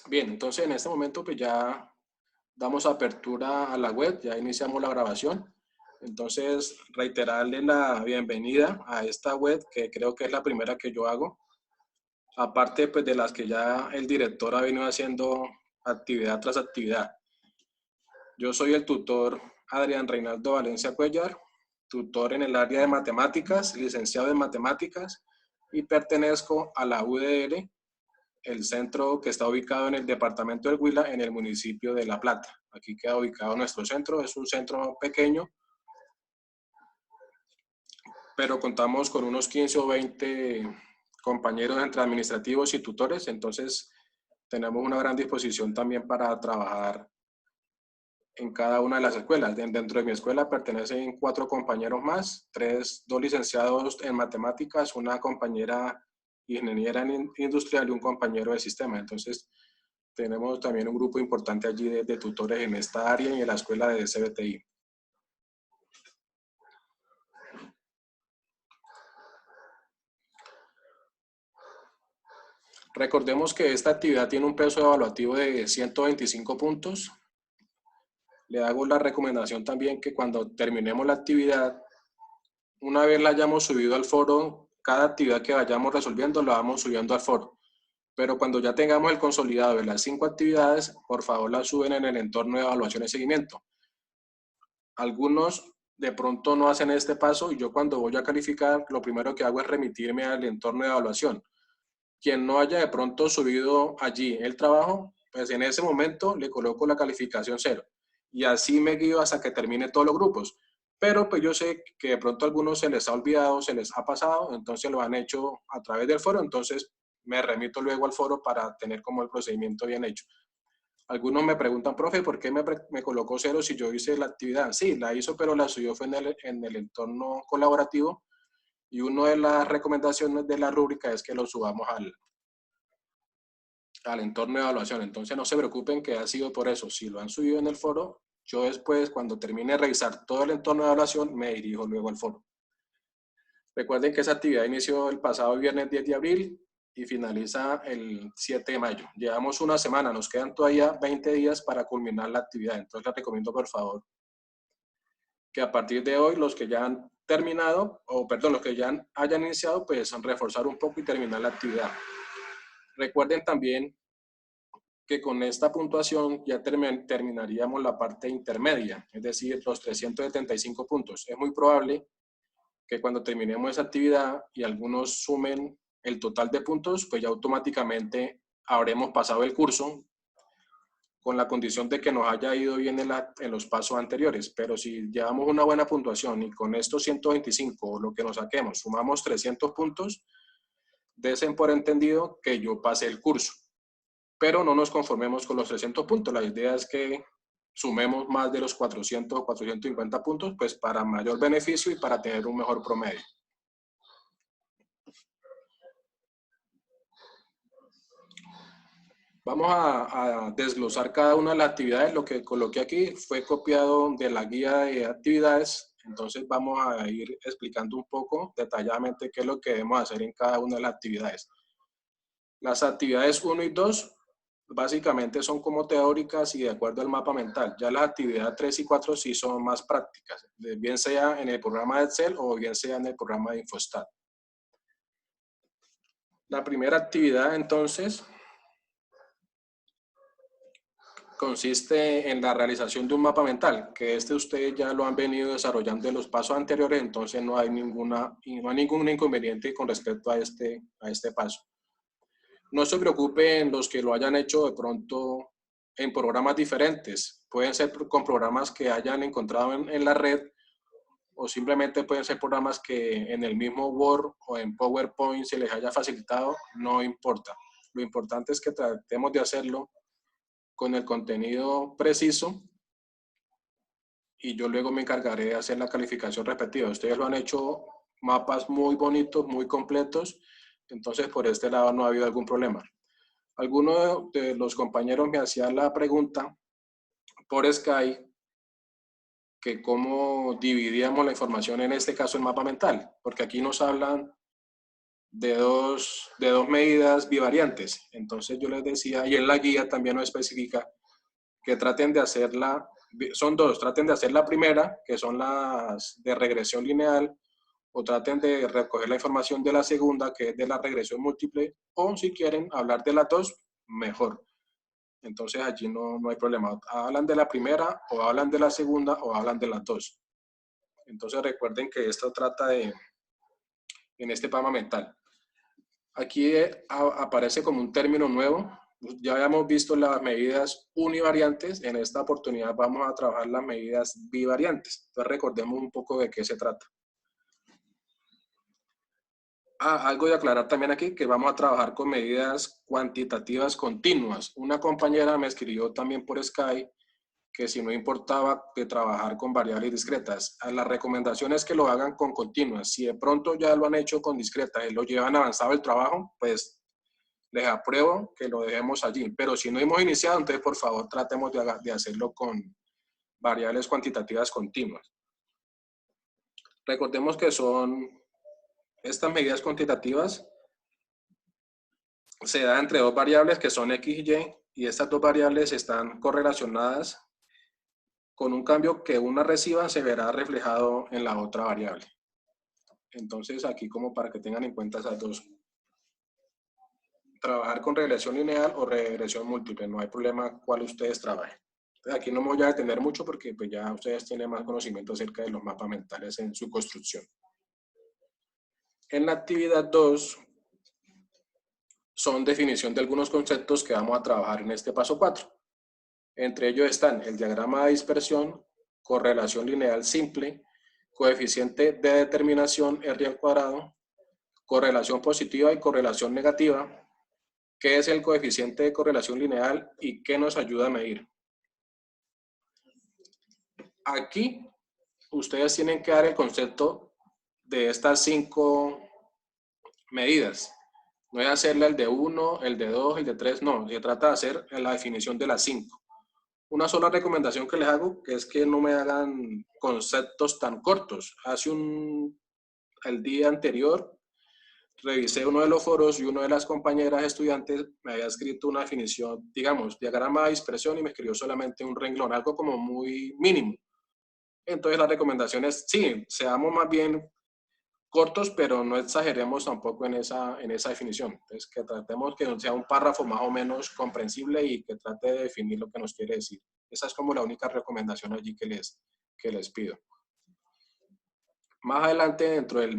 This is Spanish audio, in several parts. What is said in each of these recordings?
Bien, entonces en este momento pues ya damos apertura a la web, ya iniciamos la grabación. Entonces, reiterarle la bienvenida a esta web, que creo que es la primera que yo hago, aparte pues de las que ya el director ha venido haciendo actividad tras actividad. Yo soy el tutor Adrián Reinaldo Valencia Cuellar, tutor en el área de matemáticas, licenciado en matemáticas, y pertenezco a la UDL, el centro que está ubicado en el departamento del Huila, en el municipio de La Plata. Aquí queda ubicado nuestro centro, es un centro pequeño, pero contamos con unos 15 o 20 compañeros entre administrativos y tutores, entonces tenemos una gran disposición también para trabajar en cada una de las escuelas. Dentro de mi escuela pertenecen 4 compañeros más, 2 licenciados en matemáticas, una compañera ingeniera en industrial y un compañero de sistema. Entonces, tenemos también un grupo importante allí de tutores en esta área y en la escuela de CBTI. Recordemos que esta actividad tiene un peso evaluativo de 125 puntos. Le hago la recomendación también que cuando terminemos la actividad, una vez la hayamos subido al foro, cada actividad que vayamos resolviendo la vamos subiendo al foro. Pero cuando ya tengamos el consolidado de las 5 actividades, por favor las suben en el entorno de evaluación y seguimiento. Algunos de pronto no hacen este paso y yo cuando voy a calificar, lo primero que hago es remitirme al entorno de evaluación. Quien no haya de pronto subido allí el trabajo, pues en ese momento le coloco la calificación 0. Y así me guío hasta que termine todos los grupos. Pero pues yo sé que de pronto a algunos se les ha olvidado, se les ha pasado, entonces lo han hecho a través del foro, entonces me remito luego al foro para tener como el procedimiento bien hecho. Algunos me preguntan, profe, ¿por qué me colocó 0 si yo hice la actividad? Sí, la hizo, pero la subió fue en el entorno colaborativo y una de las recomendaciones de la rúbrica es que lo subamos al entorno de evaluación. Entonces no se preocupen que ha sido por eso. Si lo han subido en el foro, yo después, cuando termine de revisar todo el entorno de evaluación, me dirijo luego al foro. Recuerden que esa actividad inició el pasado viernes 10 de abril y finaliza el 7 de mayo. Llevamos una semana, nos quedan todavía 20 días para culminar la actividad. Entonces les recomiendo, por favor, que a partir de hoy los que ya han terminado, o perdón, los que ya hayan iniciado, pues reforzar un poco y terminar la actividad. Recuerden también que con esta puntuación ya terminaríamos la parte intermedia, es decir, los 375 puntos. Es muy probable que cuando terminemos esa actividad y algunos sumen el total de puntos, pues ya automáticamente habremos pasado el curso con la condición de que nos haya ido bien en los pasos anteriores. Pero si llevamos una buena puntuación y con estos 125 o lo que nos saquemos sumamos 300 puntos, desen por entendido que yo pasé el curso. Pero no nos conformemos con los 300 puntos. La idea es que sumemos más de los 400 o 450 puntos, pues para mayor beneficio y para tener un mejor promedio. Vamos a desglosar cada una de las actividades. Lo que coloqué aquí fue copiado de la guía de actividades. Entonces vamos a ir explicando un poco detalladamente qué es lo que debemos hacer en cada una de las actividades. Las actividades 1 y 2 básicamente son como teóricas y de acuerdo al mapa mental. Ya las actividades 3 y 4 sí son más prácticas, bien sea en el programa de Excel o bien sea en el programa de Infostat. La primera actividad entonces consiste en la realización de un mapa mental, que ustedes ya lo han venido desarrollando en los pasos anteriores, entonces no hay ningún inconveniente con respecto a este paso. No se preocupen los que lo hayan hecho de pronto en programas diferentes. Pueden ser con programas que hayan encontrado en la red o simplemente pueden ser programas que en el mismo Word o en PowerPoint se les haya facilitado, no importa. Lo importante es que tratemos de hacerlo con el contenido preciso y yo luego me encargaré de hacer la calificación repetida. Ustedes lo han hecho mapas muy bonitos, muy completos, entonces por este lado no ha habido algún problema. Alguno de los compañeros me hacía la pregunta por Skype que cómo dividíamos la información, en este caso el mapa mental, porque aquí nos hablan de dos medidas bivariantes. Entonces yo les decía, y en la guía también nos especifica que traten de hacerla, son dos, traten de hacer la primera, que son las de regresión lineal, o traten de recoger la información de la segunda, que es de la regresión múltiple, o si quieren hablar de las dos, mejor. Entonces allí no hay problema. Hablan de la primera, o hablan de la segunda, o hablan de las dos. Entonces recuerden que esto trata de, en este PAMA mental. Aquí aparece como un término nuevo. Ya habíamos visto las medidas univariantes. En esta oportunidad vamos a trabajar las medidas bivariantes. Entonces recordemos un poco de qué se trata. Algo de aclarar también aquí, que vamos a trabajar con medidas cuantitativas continuas. Una compañera me escribió también por Skype que si no importaba de trabajar con variables discretas. La recomendación es que lo hagan con continuas. Si de pronto ya lo han hecho con discretas y lo llevan avanzado el trabajo, pues les apruebo que lo dejemos allí. Pero si no hemos iniciado, entonces por favor tratemos de hacerlo con variables cuantitativas continuas. Recordemos que son estas medidas cuantitativas se da entre dos variables que son x y estas dos variables están correlacionadas con un cambio que una reciba se verá reflejado en la otra variable. Entonces aquí como para que tengan en cuenta esas dos. Trabajar con regresión lineal o regresión múltiple, no hay problema cuál ustedes trabajen. Entonces, aquí no me voy a detener mucho porque pues ya ustedes tienen más conocimiento acerca de los mapas mentales en su construcción. En la actividad 2 son definición de algunos conceptos que vamos a trabajar en este paso 4. Entre ellos están el diagrama de dispersión, correlación lineal simple, coeficiente de determinación R al cuadrado, correlación positiva y correlación negativa, qué es el coeficiente de correlación lineal y qué nos ayuda a medir. Aquí ustedes tienen que dar el concepto de estas 5 medidas. No es hacerle el de 1, el de 2, el de 3, no, se trata de hacer la definición de las 5. Una sola recomendación que les hago, que es que no me hagan conceptos tan cortos. El día anterior, revisé uno de los foros y una de las compañeras estudiantes me había escrito una definición, digamos, diagrama de dispersión y me escribió solamente un renglón, algo como muy mínimo. Entonces la recomendación es, sí, seamos más bien cortos, pero no exageremos tampoco en esa definición. Entonces que tratemos que sea un párrafo más o menos comprensible y que trate de definir lo que nos quiere decir. Esa es como la única recomendación allí que les pido. Más adelante, dentro del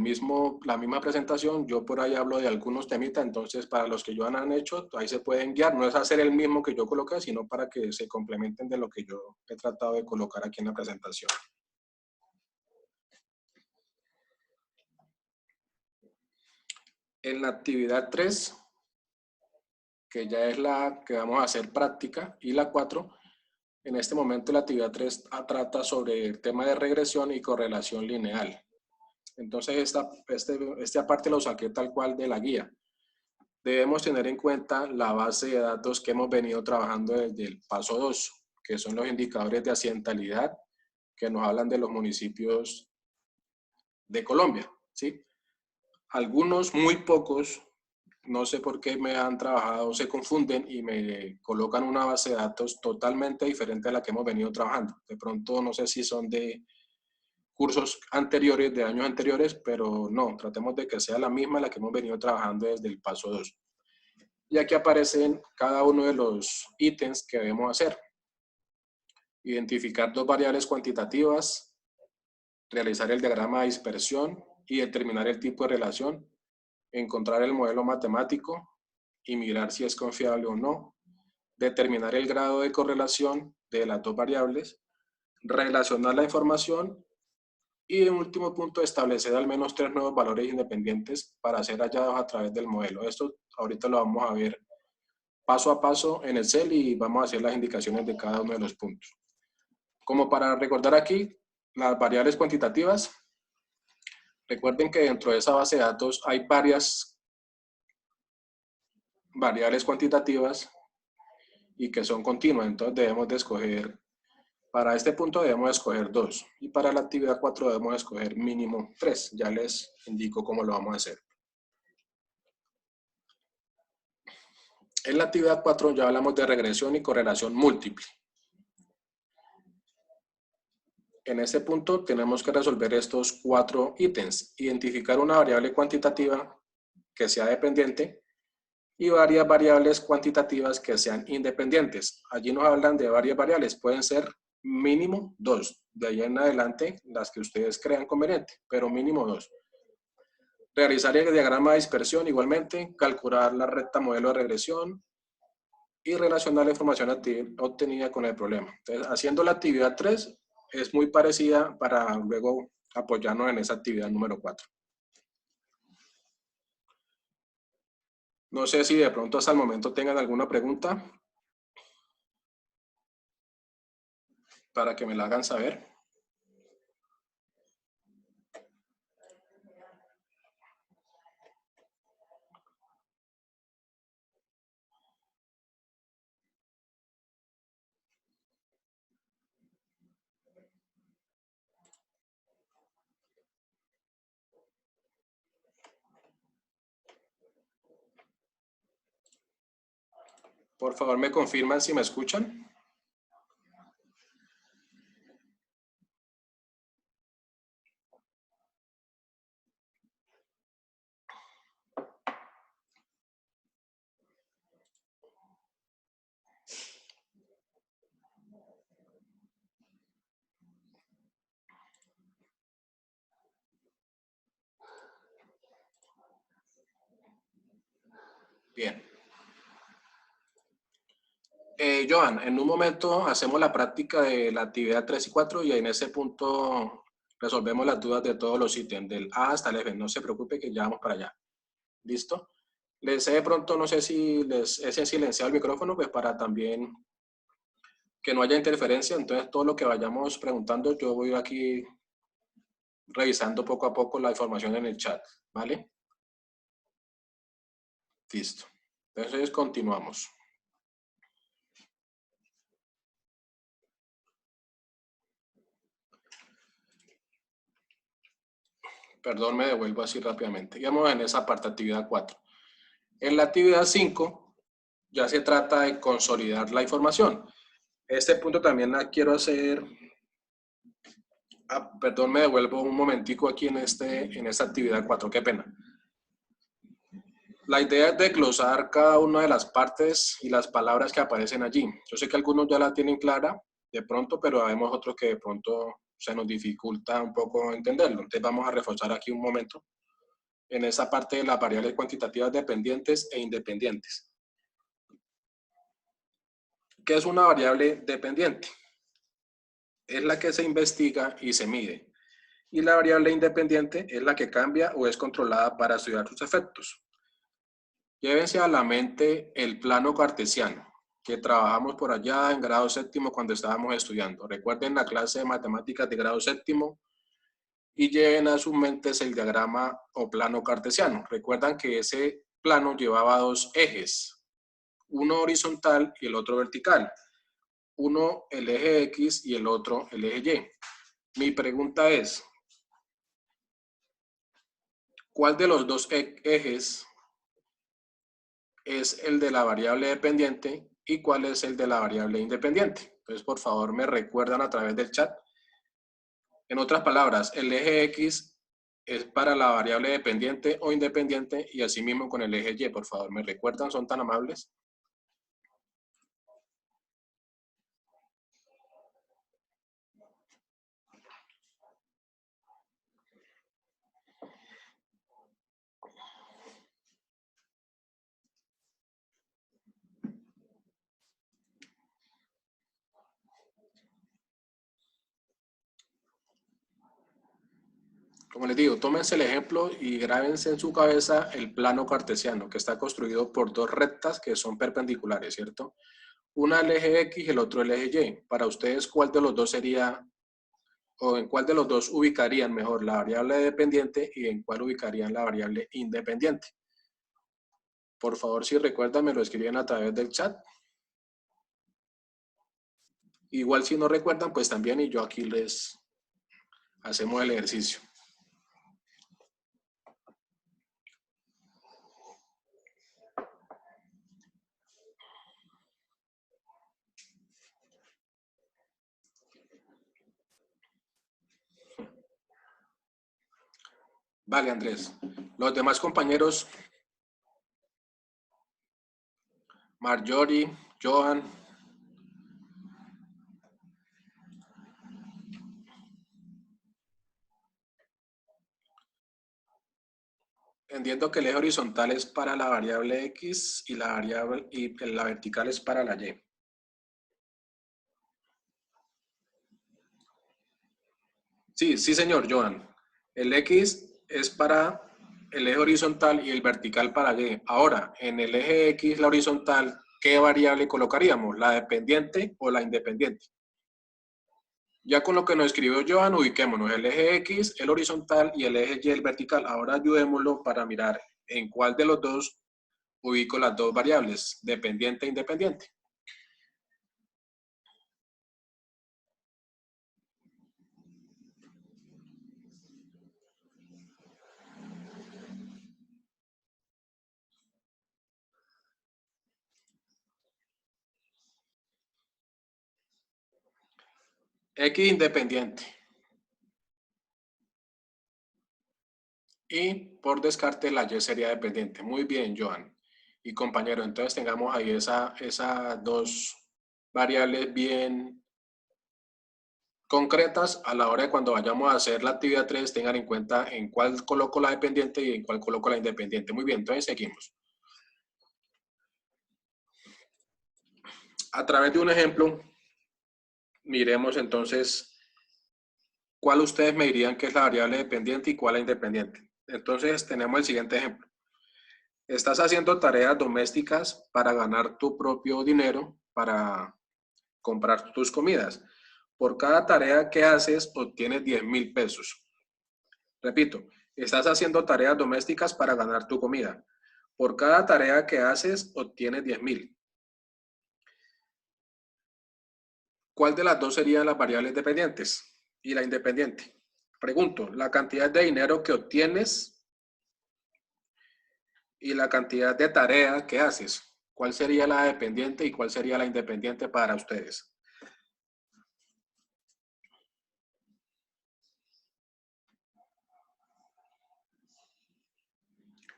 la misma presentación, yo por ahí hablo de algunos temitas, entonces para los que ya han hecho, ahí se pueden guiar. No es hacer el mismo que yo coloqué, sino para que se complementen de lo que yo he tratado de colocar aquí en la presentación. En la actividad 3, que ya es la que vamos a hacer práctica, y la 4, en este momento la actividad 3 trata sobre el tema de regresión y correlación lineal. Entonces, esta parte lo saqué tal cual de la guía. Debemos tener en cuenta la base de datos que hemos venido trabajando desde el paso 2, que son los indicadores de accidentalidad, que nos hablan de los municipios de Colombia, ¿sí? Algunos, muy pocos, no sé por qué me han trabajado, se confunden y me colocan una base de datos totalmente diferente a la que hemos venido trabajando. De pronto, no sé si son de cursos anteriores, de años anteriores, pero no, tratemos de que sea la misma la que hemos venido trabajando desde el paso 2. Y aquí aparecen cada uno de los ítems que debemos hacer. Identificar dos variables cuantitativas, realizar el diagrama de dispersión y determinar el tipo de relación, encontrar el modelo matemático y mirar si es confiable o no, determinar el grado de correlación de las dos variables, relacionar la información y en último punto establecer al menos 3 nuevos valores independientes para ser hallados a través del modelo. Esto ahorita lo vamos a ver paso a paso en Excel y vamos a hacer las indicaciones de cada uno de los puntos. Como para recordar aquí, las variables cuantitativas, recuerden que dentro de esa base de datos hay varias variables cuantitativas y que son continuas, entonces debemos de escoger, para este punto debemos escoger 2 y para la actividad 4 debemos escoger mínimo 3, ya les indico cómo lo vamos a hacer. En la actividad 4 ya hablamos de regresión y correlación múltiple. En este punto tenemos que resolver estos 4 ítems. Identificar una variable cuantitativa que sea dependiente y varias variables cuantitativas que sean independientes. Allí nos hablan de varias variables, pueden ser mínimo 2, de ahí en adelante las que ustedes crean conveniente, pero mínimo 2. Realizar el diagrama de dispersión igualmente, calcular la recta modelo de regresión y relacionar la información obtenida con el problema. Entonces, haciendo la actividad 3 es muy parecida para luego apoyarnos en esa actividad número 4. No sé si de pronto hasta el momento tengan alguna pregunta para que me la hagan saber. Por favor, me confirman si me escuchan. Bien. Joan, en un momento hacemos la práctica de la actividad 3 y 4 y en ese punto resolvemos las dudas de todos los ítems, del A hasta el F. No se preocupe que ya vamos para allá. ¿Listo? Les he de pronto, no sé si les he silenciado el micrófono, pues para también que no haya interferencia. Entonces, todo lo que vayamos preguntando, yo voy aquí revisando poco a poco la información en el chat. ¿Vale? Listo. Entonces, continuamos. Perdón, me devuelvo así rápidamente. Digamos en esa parte, actividad 4. En la actividad 5 ya se trata de consolidar la información. Este punto también la quiero hacer. Perdón, me devuelvo un momentico aquí en esta actividad 4, qué pena. La idea es desglosar cada una de las partes y las palabras que aparecen allí. Yo sé que algunos ya la tienen clara de pronto, pero vemos otros que de pronto se nos dificulta un poco entenderlo. Entonces vamos a reforzar aquí un momento en esa parte de las variables cuantitativas dependientes e independientes. ¿Qué es una variable dependiente? Es la que se investiga y se mide. Y la variable independiente es la que cambia o es controlada para estudiar sus efectos. Llévense a la mente el plano cartesiano, que trabajamos por allá en grado séptimo cuando estábamos estudiando. Recuerden la clase de matemáticas de grado séptimo y lleven a sus mentes el diagrama o plano cartesiano. Recuerdan que ese plano llevaba dos ejes, uno horizontal y el otro vertical. Uno el eje X y el otro el eje Y. Mi pregunta es, ¿cuál de los dos ejes es el de la variable dependiente y cuál es el de la variable independiente? Entonces, por favor, me recuerdan a través del chat. En otras palabras, el eje X es para la variable dependiente o independiente y asimismo con el eje Y. Por favor, me recuerdan, son tan amables. Como les digo, tómense el ejemplo y grábense en su cabeza el plano cartesiano, que está construido por dos rectas que son perpendiculares, ¿cierto? Una el eje X y el otro el eje Y. Para ustedes, ¿cuál de los dos sería, o en cuál de los dos ubicarían mejor la variable dependiente y en cuál ubicarían la variable independiente? Por favor, si recuerdan, me lo escriben a través del chat. Igual si no recuerdan, pues también y yo aquí les hacemos el ejercicio. Vale, Andrés. Los demás compañeros, Marjorie, Joan. Entiendo que el eje horizontal es para la variable X y la vertical es para la Y. Sí, sí, señor, Joan. El X es para el eje horizontal y el vertical para Y. Ahora, en el eje X, la horizontal, ¿qué variable colocaríamos? ¿La dependiente o la independiente? Ya con lo que nos escribió Joan, ubiquémonos el eje X, el horizontal y el eje Y, el vertical. Ahora ayudémoslo para mirar en cuál de los dos ubico las dos variables, dependiente e independiente. X independiente. Y por descarte la Y sería dependiente. Muy bien, Joan. Y compañero, entonces tengamos ahí esas dos variables bien concretas a la hora de cuando vayamos a hacer la actividad 3, tengan en cuenta en cuál coloco la dependiente y en cuál coloco la independiente. Muy bien, entonces seguimos. A través de un ejemplo, miremos entonces cuál ustedes me dirían que es la variable dependiente y cuál la independiente. Entonces tenemos el siguiente ejemplo. Estás haciendo tareas domésticas para ganar tu propio dinero, para comprar tus comidas. Por cada tarea que haces, obtienes 10,000 pesos. Repito, estás haciendo tareas domésticas para ganar tu comida. Por cada tarea que haces, obtienes 10,000. ¿Cuál de las dos serían las variables dependientes y la independiente? Pregunto, la cantidad de dinero que obtienes y la cantidad de tareas que haces. ¿Cuál sería la dependiente y cuál sería la independiente para ustedes?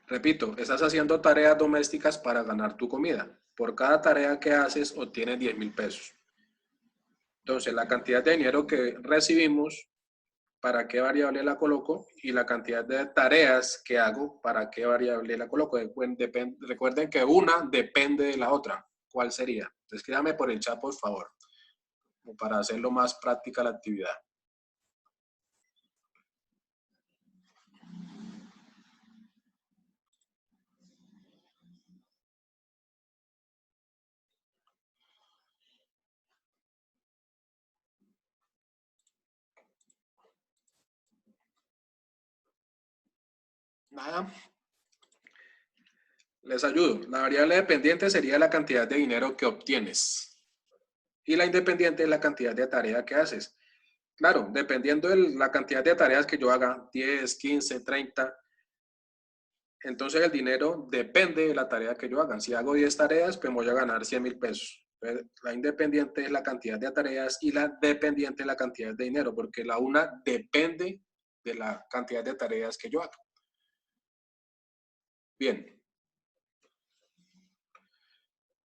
Repito, estás haciendo tareas domésticas para ganar tu comida. Por cada tarea que haces, obtienes 10,000 pesos. Entonces, la cantidad de dinero que recibimos, ¿para qué variable la coloco? Y la cantidad de tareas que hago, ¿para qué variable la coloco? Recuerden que una depende de la otra. ¿Cuál sería? Escríbame por el chat, por favor, para hacerlo más práctica la actividad. Nada, les ayudo. La variable dependiente sería la cantidad de dinero que obtienes. Y la independiente es la cantidad de tarea que haces. Claro, dependiendo de la cantidad de tareas que yo haga, 10, 15, 30, entonces el dinero depende de la tarea que yo haga. Si hago 10 tareas, pues voy a ganar 100,000 pesos. La independiente es la cantidad de tareas y la dependiente es la cantidad de dinero, porque la una depende de la cantidad de tareas que yo haga. Bien.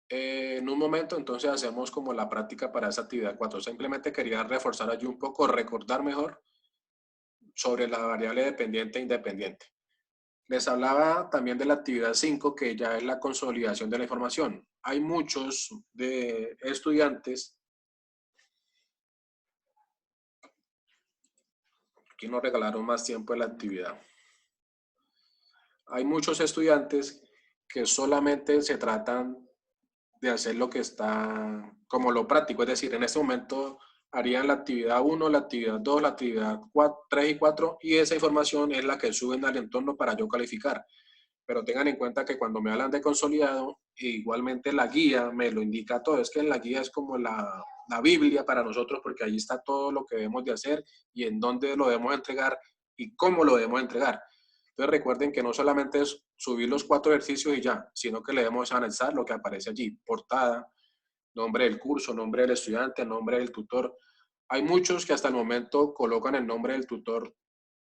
En un momento entonces hacemos como la práctica para esa actividad 4. Simplemente quería reforzar allí un poco, recordar mejor sobre la variable dependiente e independiente. Les hablaba también de la actividad 5, que ya es la consolidación de la información. Hay muchos de estudiantes, aquí nos regalaron más tiempo de la actividad. Hay muchos estudiantes que solamente se tratan de hacer lo que está como lo práctico, es decir, en este momento harían la actividad 1, la actividad 2, la actividad 3 y 4 y esa información es la que suben al entorno para yo calificar. Pero tengan en cuenta que cuando me hablan de consolidado, igualmente la guía me lo indica todo. Es que en la guía es como la Biblia para nosotros porque ahí está todo lo que debemos de hacer y en dónde lo debemos entregar y cómo lo debemos entregar. Entonces recuerden que no solamente es subir los 4 ejercicios y ya, sino que le debemos anexar lo que aparece allí. Portada, nombre del curso, nombre del estudiante, nombre del tutor. Hay muchos que hasta el momento colocan el nombre del tutor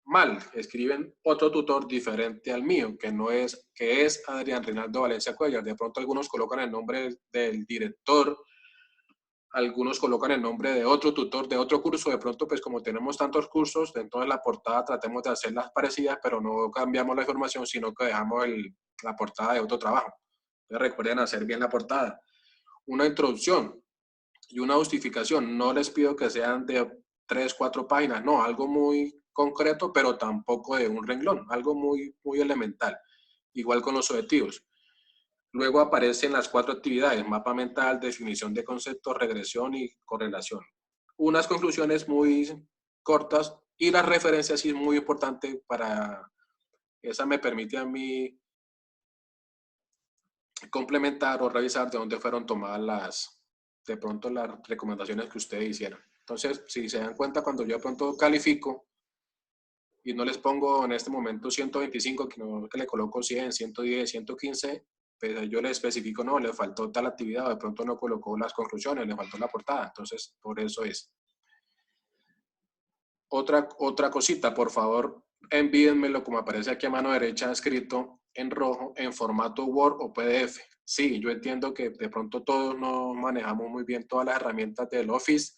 mal, escriben otro tutor diferente al mío, que es Adrián Reinaldo Valencia Cuellar. De pronto algunos colocan el nombre del director, algunos colocan el nombre de otro tutor de otro curso. De pronto, pues como tenemos tantos cursos, entonces la portada tratemos de hacerlas parecidas, pero no cambiamos la información, sino que dejamos la portada de otro trabajo. Entonces recuerden hacer bien la portada. Una introducción y una justificación. No les pido que sean de 3, 4 páginas, no, algo muy concreto, pero tampoco de un renglón, algo muy elemental. Igual con los objetivos. Luego aparecen las 4 actividades: mapa mental, definición de conceptos, regresión y correlación. Unas conclusiones muy cortas y las referencias sí es muy importante para, esa me permite a mí complementar o revisar de dónde fueron tomadas de pronto las recomendaciones que ustedes hicieron. Entonces, si se dan cuenta, cuando yo de pronto califico y no les pongo en este momento 125, que le coloco 100, 110, 115, pues yo le especifico, no, le faltó tal actividad, o de pronto no colocó las conclusiones, le faltó la portada. Entonces, por eso es. Otra cosita, por favor, envíenmelo como aparece aquí a mano derecha escrito en rojo, en formato Word o PDF. Sí, yo entiendo que de pronto todos no manejamos muy bien todas las herramientas del Office,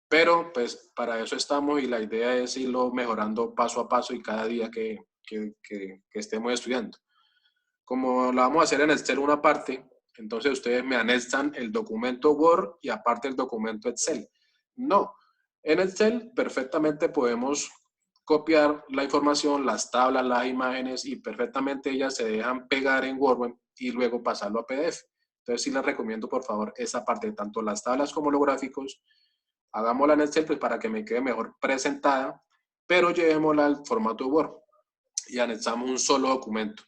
pero pues para eso estamos y la idea es irlo mejorando paso a paso y cada día que estemos estudiando. Como la vamos a hacer en Excel una parte, entonces ustedes me anexan el documento Word y aparte el documento Excel. No, en Excel perfectamente podemos copiar la información, las tablas, las imágenes y perfectamente ellas se dejan pegar en Word y luego pasarlo a PDF. Entonces sí les recomiendo por favor esa parte, tanto las tablas como los gráficos, hagámosla en Excel pues, para que me quede mejor presentada, pero llevémosla al formato Word y anexamos un solo documento.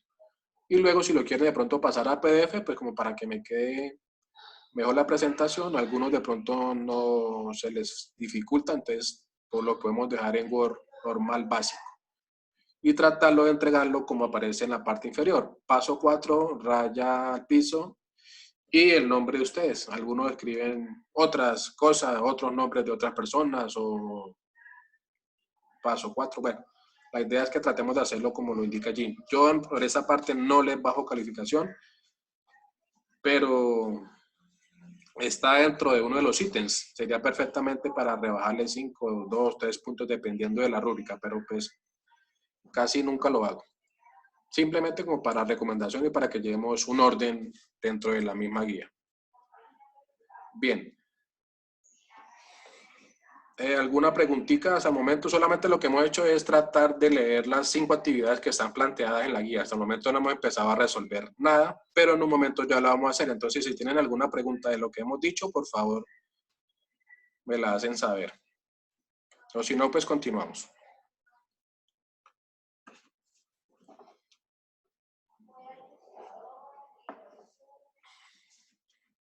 Y luego si lo quieren de pronto pasar a PDF, pues como para que me quede mejor la presentación, algunos de pronto no se les dificulta, entonces pues lo podemos dejar en Word normal básico. Y tratarlo de entregarlo como aparece en la parte inferior. Paso 4, raya al piso y el nombre de ustedes. Algunos escriben otras cosas, otros nombres de otras personas o paso 4. Bueno, la idea es que tratemos de hacerlo como lo indica allí. Yo por esa parte no les bajo calificación, pero está dentro de uno de los ítems. Sería perfectamente para rebajarle 5, 2, 3 puntos dependiendo de la rúbrica, pero pues casi nunca lo hago. Simplemente como para recomendación y para que llevemos un orden dentro de la misma guía. Bien. ¿Alguna preguntita hasta el momento? Solamente lo que hemos hecho es tratar de leer las 5 actividades que están planteadas en la guía. Hasta el momento no hemos empezado a resolver nada, pero en un momento ya lo vamos a hacer. Entonces, si tienen alguna pregunta de lo que hemos dicho, por favor, me la hacen saber. O si no, pues continuamos.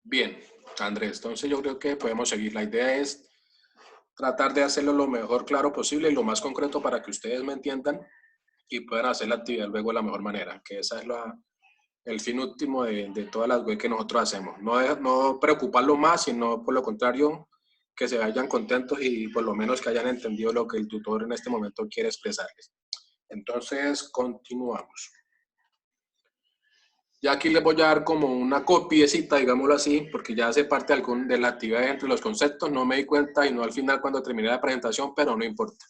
Bien, Andrés, entonces yo creo que podemos seguir. La idea es tratar de hacerlo lo mejor claro posible y lo más concreto para que ustedes me entiendan y puedan hacer la actividad luego de la mejor manera, que esa es el fin último de todas las webs que nosotros hacemos. No preocuparlo más, sino por lo contrario, que se vayan contentos y por lo menos que hayan entendido lo que el tutor en este momento quiere expresarles. Entonces, continuamos. Ya aquí les voy a dar como una copiecita, digámoslo así, porque ya hace parte de la actividad entre los conceptos. No me di cuenta y no al final cuando terminé la presentación, pero no importa.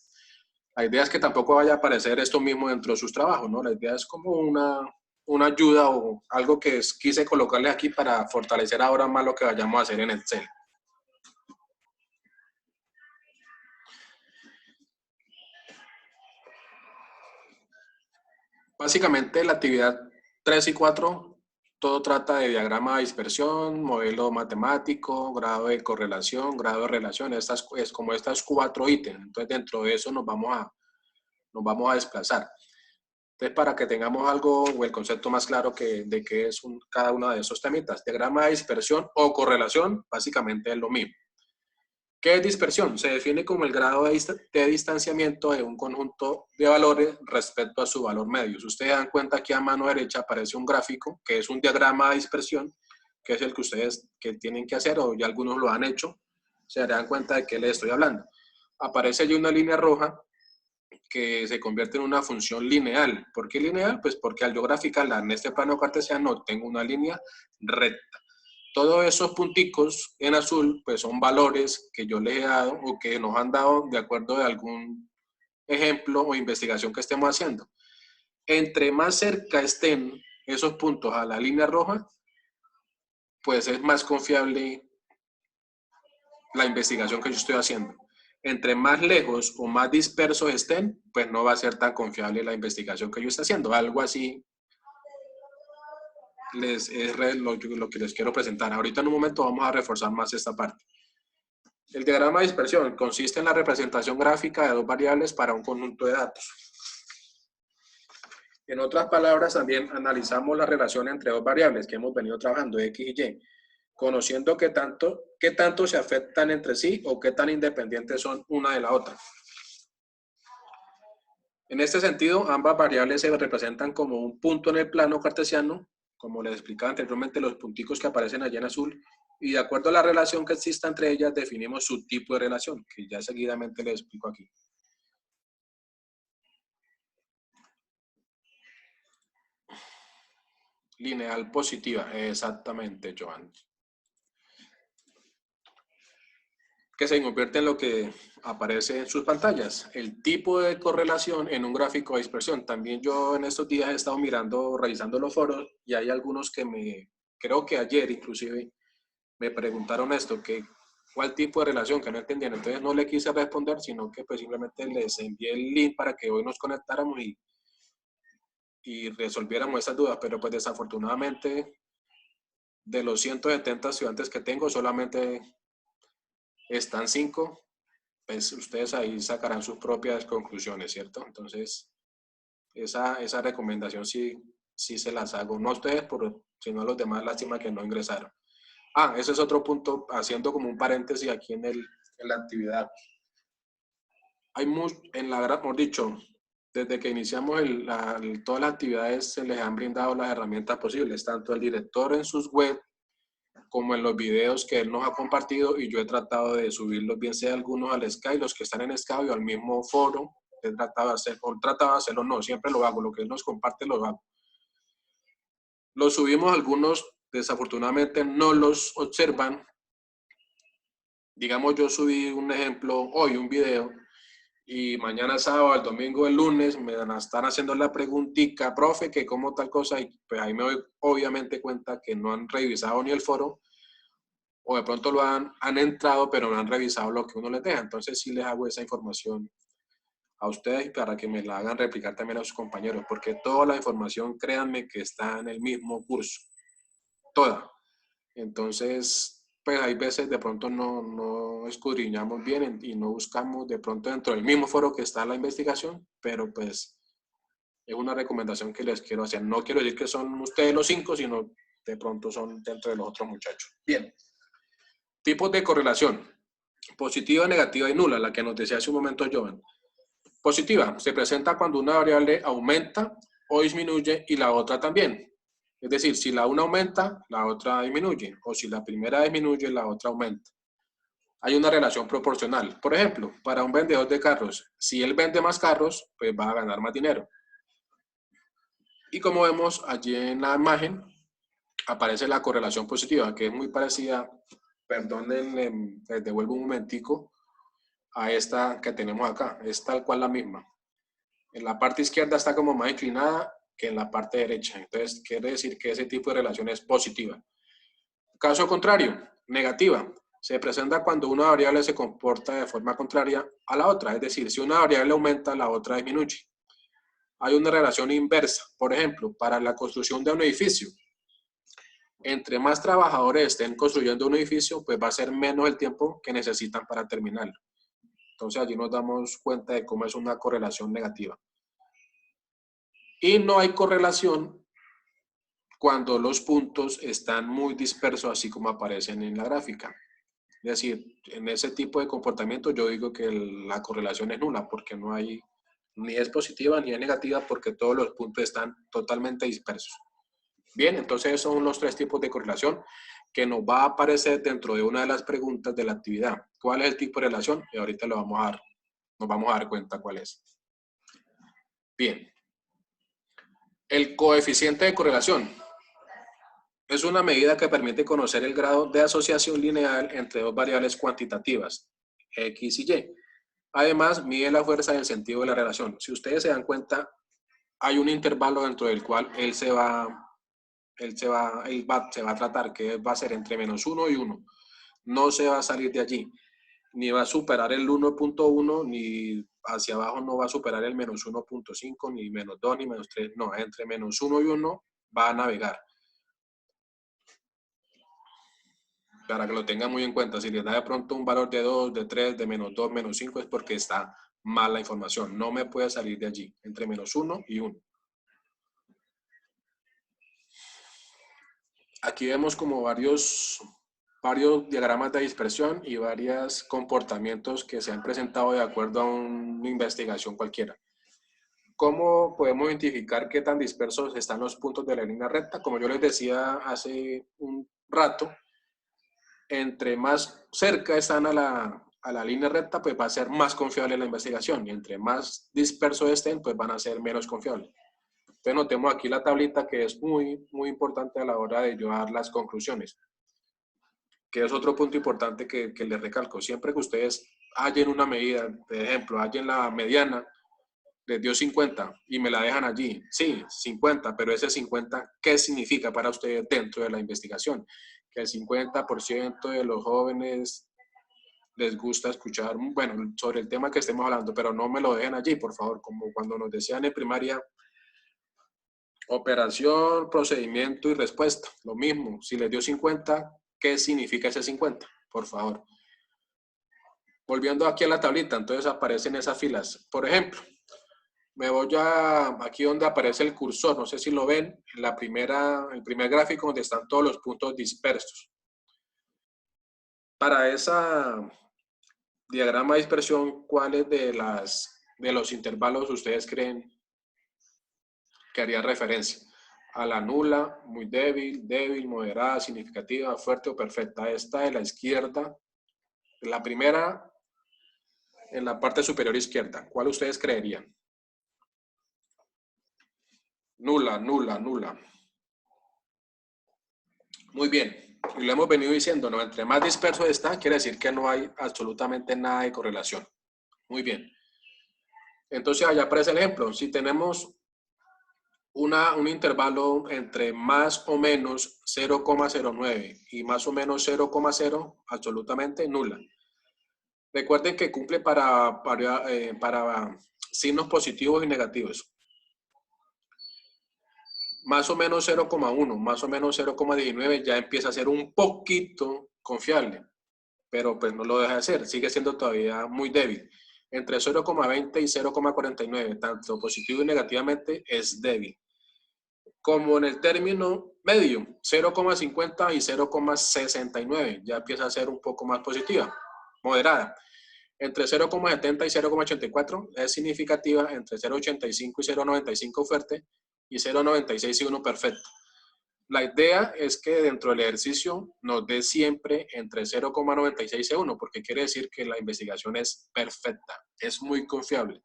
La idea es que tampoco vaya a aparecer esto mismo dentro de sus trabajos, ¿no? La idea es como una ayuda o algo que quise colocarle aquí para fortalecer ahora más lo que vayamos a hacer en Excel. Básicamente la actividad 3 y 4, todo trata de diagrama de dispersión, modelo matemático, grado de correlación, grado de relación, es como estas 4 ítems. Entonces dentro de eso nos vamos a desplazar. Entonces, para que tengamos algo o el concepto más claro de qué es cada uno de esos temitas. Diagrama de dispersión o correlación, básicamente es lo mismo. ¿Qué es dispersión? Se define como el grado de distanciamiento de un conjunto de valores respecto a su valor medio. Si ustedes dan cuenta, aquí a mano derecha aparece un gráfico, que es un diagrama de dispersión, que es el que ustedes tienen que hacer, o ya algunos lo han hecho, se darán cuenta de qué les estoy hablando. Aparece allí una línea roja, que se convierte en una función lineal. ¿Por qué lineal? Pues porque al yo graficarla en este plano cartesiano tengo una línea recta. Todos esos punticos en azul pues son valores que yo les he dado o que nos han dado de acuerdo a algún ejemplo o investigación que estemos haciendo. Entre más cerca estén esos puntos a la línea roja, pues es más confiable la investigación que yo estoy haciendo. Entre más lejos o más dispersos estén, pues no va a ser tan confiable la investigación que yo estoy haciendo. Algo así es lo que les quiero presentar. Ahorita en un momento vamos a reforzar más esta parte. El diagrama de dispersión consiste en la representación gráfica de dos variables para un conjunto de datos. En otras palabras, también analizamos la relación entre dos variables que hemos venido trabajando, X y Y, conociendo qué tanto se afectan entre sí o qué tan independientes son una de la otra. En este sentido, ambas variables se representan como un punto en el plano cartesiano, como les explicaba anteriormente, los punticos que aparecen allá en azul, y de acuerdo a la relación que exista entre ellas, definimos su tipo de relación, que ya seguidamente les explico aquí. Lineal positiva, exactamente, Joan. Que se convierte en lo que aparece en sus pantallas. El tipo de correlación en un gráfico de dispersión. También yo en estos días he estado mirando, revisando los foros y hay algunos que creo que ayer inclusive, me preguntaron esto, que cuál tipo de relación, que no entendían. Entonces no le quise responder, sino que pues simplemente les envié el link para que hoy nos conectáramos y resolviéramos esas dudas. Pero pues desafortunadamente de los 170 estudiantes que tengo, solamente están 5. Pues ustedes ahí sacarán sus propias conclusiones, ¿cierto? Entonces, esa recomendación sí se las hago, no a ustedes, sino a los demás, lástima que no ingresaron. Ese es otro punto, haciendo como un paréntesis aquí en la actividad. Hay mejor dicho, desde que iniciamos todas las actividades se les han brindado las herramientas posibles, tanto el director en sus web como en los videos que él nos ha compartido, y yo he tratado de subirlos, bien sea algunos al Sky, los que están en Sky o al mismo foro, he tratado de hacerlo, no, siempre lo hago, lo que él nos comparte lo hago. Los subimos, algunos desafortunadamente no los observan. Digamos, yo subí un ejemplo hoy, un video, y mañana sábado, el domingo, el lunes, me están haciendo la preguntita, profe, que cómo tal cosa, y pues ahí me doy obviamente cuenta que no han revisado ni el foro, o de pronto han entrado, pero no han revisado lo que uno les deja. Entonces sí les hago esa información a ustedes para que me la hagan replicar también a sus compañeros, porque toda la información, créanme, que está en el mismo curso, toda. Entonces, pues hay veces de pronto no escudriñamos bien y no buscamos de pronto dentro del mismo foro que está la investigación, pero pues es una recomendación que les quiero hacer. No quiero decir que son ustedes los 5, sino de pronto son dentro de los otros muchachos. Bien. Tipos de correlación. Positiva, negativa y nula, la que nos decía hace un momento Joan. Positiva, se presenta cuando una variable aumenta o disminuye y la otra también. Es decir, si la una aumenta, la otra disminuye. O si la primera disminuye, la otra aumenta. Hay una relación proporcional. Por ejemplo, para un vendedor de carros, si él vende más carros, pues va a ganar más dinero. Y como vemos allí en la imagen, aparece la correlación positiva, que es muy parecida, perdonen, les devuelvo un momentico, a esta que tenemos acá. Es tal cual la misma. En la parte izquierda está como más inclinada que en la parte derecha. Entonces, quiere decir que ese tipo de relación es positiva. Caso contrario, negativa. Se presenta cuando una variable se comporta de forma contraria a la otra. Es decir, si una variable aumenta, la otra disminuye. Hay una relación inversa. Por ejemplo, para la construcción de un edificio. Entre más trabajadores estén construyendo un edificio, pues va a ser menos el tiempo que necesitan para terminarlo. Entonces, allí nos damos cuenta de cómo es una correlación negativa. Y no hay correlación cuando los puntos están muy dispersos, así como aparecen en la gráfica. Es decir, en ese tipo de comportamiento yo digo que la correlación es nula, porque no hay, ni es positiva ni es negativa, porque todos los puntos están totalmente dispersos. Bien, entonces esos son los 3 tipos de correlación que nos va a aparecer dentro de una de las preguntas de la actividad. ¿Cuál es el tipo de relación? Y ahorita nos vamos a dar cuenta cuál es. Bien. El coeficiente de correlación es una medida que permite conocer el grado de asociación lineal entre dos variables cuantitativas, X y Y. Además, mide la fuerza y el sentido de la relación. Si ustedes se dan cuenta, hay un intervalo dentro del cual se va a tratar, que va a ser entre -1 y 1. No se va a salir de allí. Ni va a superar el 1.1, ni hacia abajo no va a superar el -1.5, ni -2, ni -3. No, entre -1 y 1 va a navegar. Para que lo tengan muy en cuenta, si les da de pronto un valor de 2, de 3, de -2, -5, es porque está mal la información. No me puede salir de allí, entre -1 y 1. Aquí vemos como varios diagramas de dispersión y varios comportamientos que se han presentado de acuerdo a una investigación cualquiera. ¿Cómo podemos identificar qué tan dispersos están los puntos de la línea recta? Como yo les decía hace un rato, entre más cerca están a la línea recta, pues va a ser más confiable la investigación, y entre más dispersos estén, pues van a ser menos confiables. Entonces notemos aquí la tablita, que es muy, muy importante a la hora de llevar las conclusiones, que es otro punto importante que les recalco. Siempre que ustedes hallen una medida, por ejemplo, hallen la mediana, les dio 50 y me la dejan allí. Sí, 50, pero ese 50, ¿qué significa para ustedes dentro de la investigación? Que el 50% de los jóvenes les gusta escuchar, bueno, sobre el tema que estemos hablando, pero no me lo dejen allí, por favor, como cuando nos decían en primaria, operación, procedimiento y respuesta. Lo mismo, si les dio 50, ¿qué significa ese 50? Por favor. Volviendo aquí a la tablita, entonces aparecen esas filas. Por ejemplo, me voy aquí donde aparece el cursor, no sé si lo ven, en el primer gráfico donde están todos los puntos dispersos. Para esa diagrama de dispersión, ¿cuáles de los intervalos ustedes creen que haría referencia? A la nula, muy débil, débil, moderada, significativa, fuerte o perfecta. Esta de la izquierda, la primera en la parte superior izquierda. ¿Cuál ustedes creerían? Nula, nula, nula. Muy bien. Y lo hemos venido diciendo, ¿no? Entre más disperso está, quiere decir que no hay absolutamente nada de correlación. Muy bien. Entonces, allá aparece el ejemplo. Si tenemos un intervalo entre más o menos 0,09 y más o menos 0,0, absolutamente nula. Recuerden que cumple para signos positivos y negativos. Más o menos 0,1, más o menos 0,19 ya empieza a ser un poquito confiable, pero pues no lo deja de ser, sigue siendo todavía muy débil. Entre 0,20 y 0,49, tanto positivo y negativamente, es débil. Como en el término medio, 0,50 y 0,69, ya empieza a ser un poco más positiva, moderada. Entre 0,70 y 0,84 es significativa, entre 0,85 y 0,95 fuerte, y 0,96 y 1 perfecto. La idea es que dentro del ejercicio nos dé siempre entre 0,96 y 1, porque quiere decir que la investigación es perfecta, es muy confiable.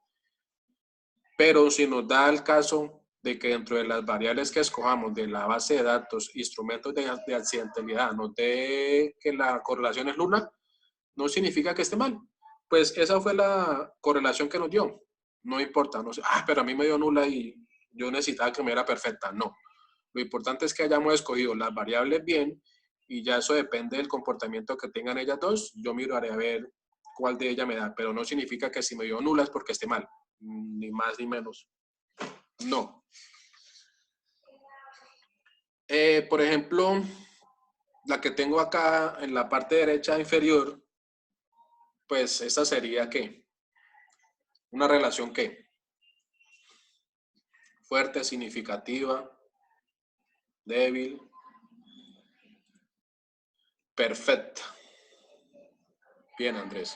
Pero si nos da el caso de que dentro de las variables que escojamos de la base de datos, instrumentos de accidentalidad, nos dé que la correlación es nula, no significa que esté mal. Pues esa fue la correlación que nos dio. No importa, no sé, pero a mí me dio nula y yo necesitaba que me diera perfecta. No. Lo importante es que hayamos escogido las variables bien, y ya eso depende del comportamiento que tengan ellas dos. Yo miraré a ver cuál de ellas me da, pero no significa que si me dio nula es porque esté mal, ni más ni menos. No. Por ejemplo, la que tengo acá en la parte derecha inferior, pues esta sería ¿qué? Una relación ¿qué? Fuerte, significativa, débil, perfecta. Bien, Andrés.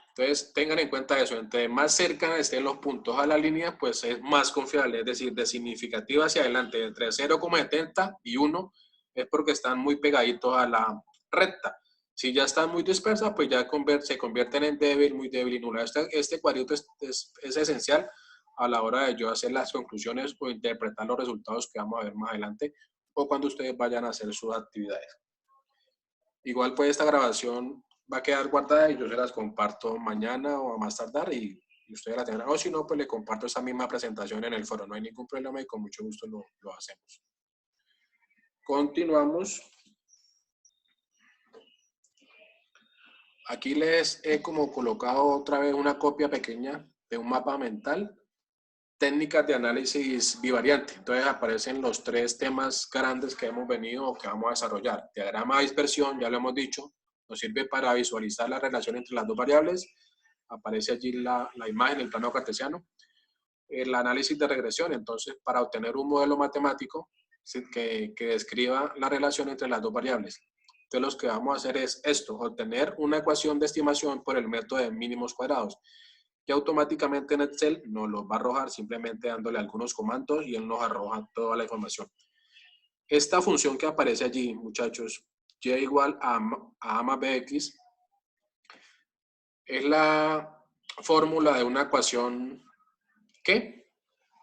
Entonces, tengan en cuenta eso. Entre más cerca estén los puntos a la línea, pues es más confiable. Es decir, de significativa hacia adelante, entre 0,70 y 1, es porque están muy pegaditos a la recta. Si ya están muy dispersas, pues ya se convierten en débil, muy débil y nula. Este cuadrito es esencial a la hora de yo hacer las conclusiones o interpretar los resultados que vamos a ver más adelante o cuando ustedes vayan a hacer sus actividades. Igual pues esta grabación va a quedar guardada y yo se las comparto mañana o a más tardar y ustedes la tendrán. O si no, pues le comparto esa misma presentación en el foro. No hay ningún problema y con mucho gusto lo hacemos. Continuamos. Aquí les he como colocado otra vez una copia pequeña de un mapa mental, técnicas de análisis bivariante. Entonces aparecen los tres temas grandes que hemos venido o que vamos a desarrollar. Diagrama de dispersión, ya lo hemos dicho, nos sirve para visualizar la relación entre las dos variables. Aparece allí la imagen, el plano cartesiano. El análisis de regresión, entonces, para obtener un modelo matemático que describa la relación entre las dos variables. Entonces, lo que vamos a hacer es esto, obtener una ecuación de estimación por el método de mínimos cuadrados. Y automáticamente en Excel nos los va a arrojar simplemente dándole algunos comandos y él nos arroja toda la información. Esta función que aparece allí, muchachos, y igual a más bx, es la fórmula de una ecuación que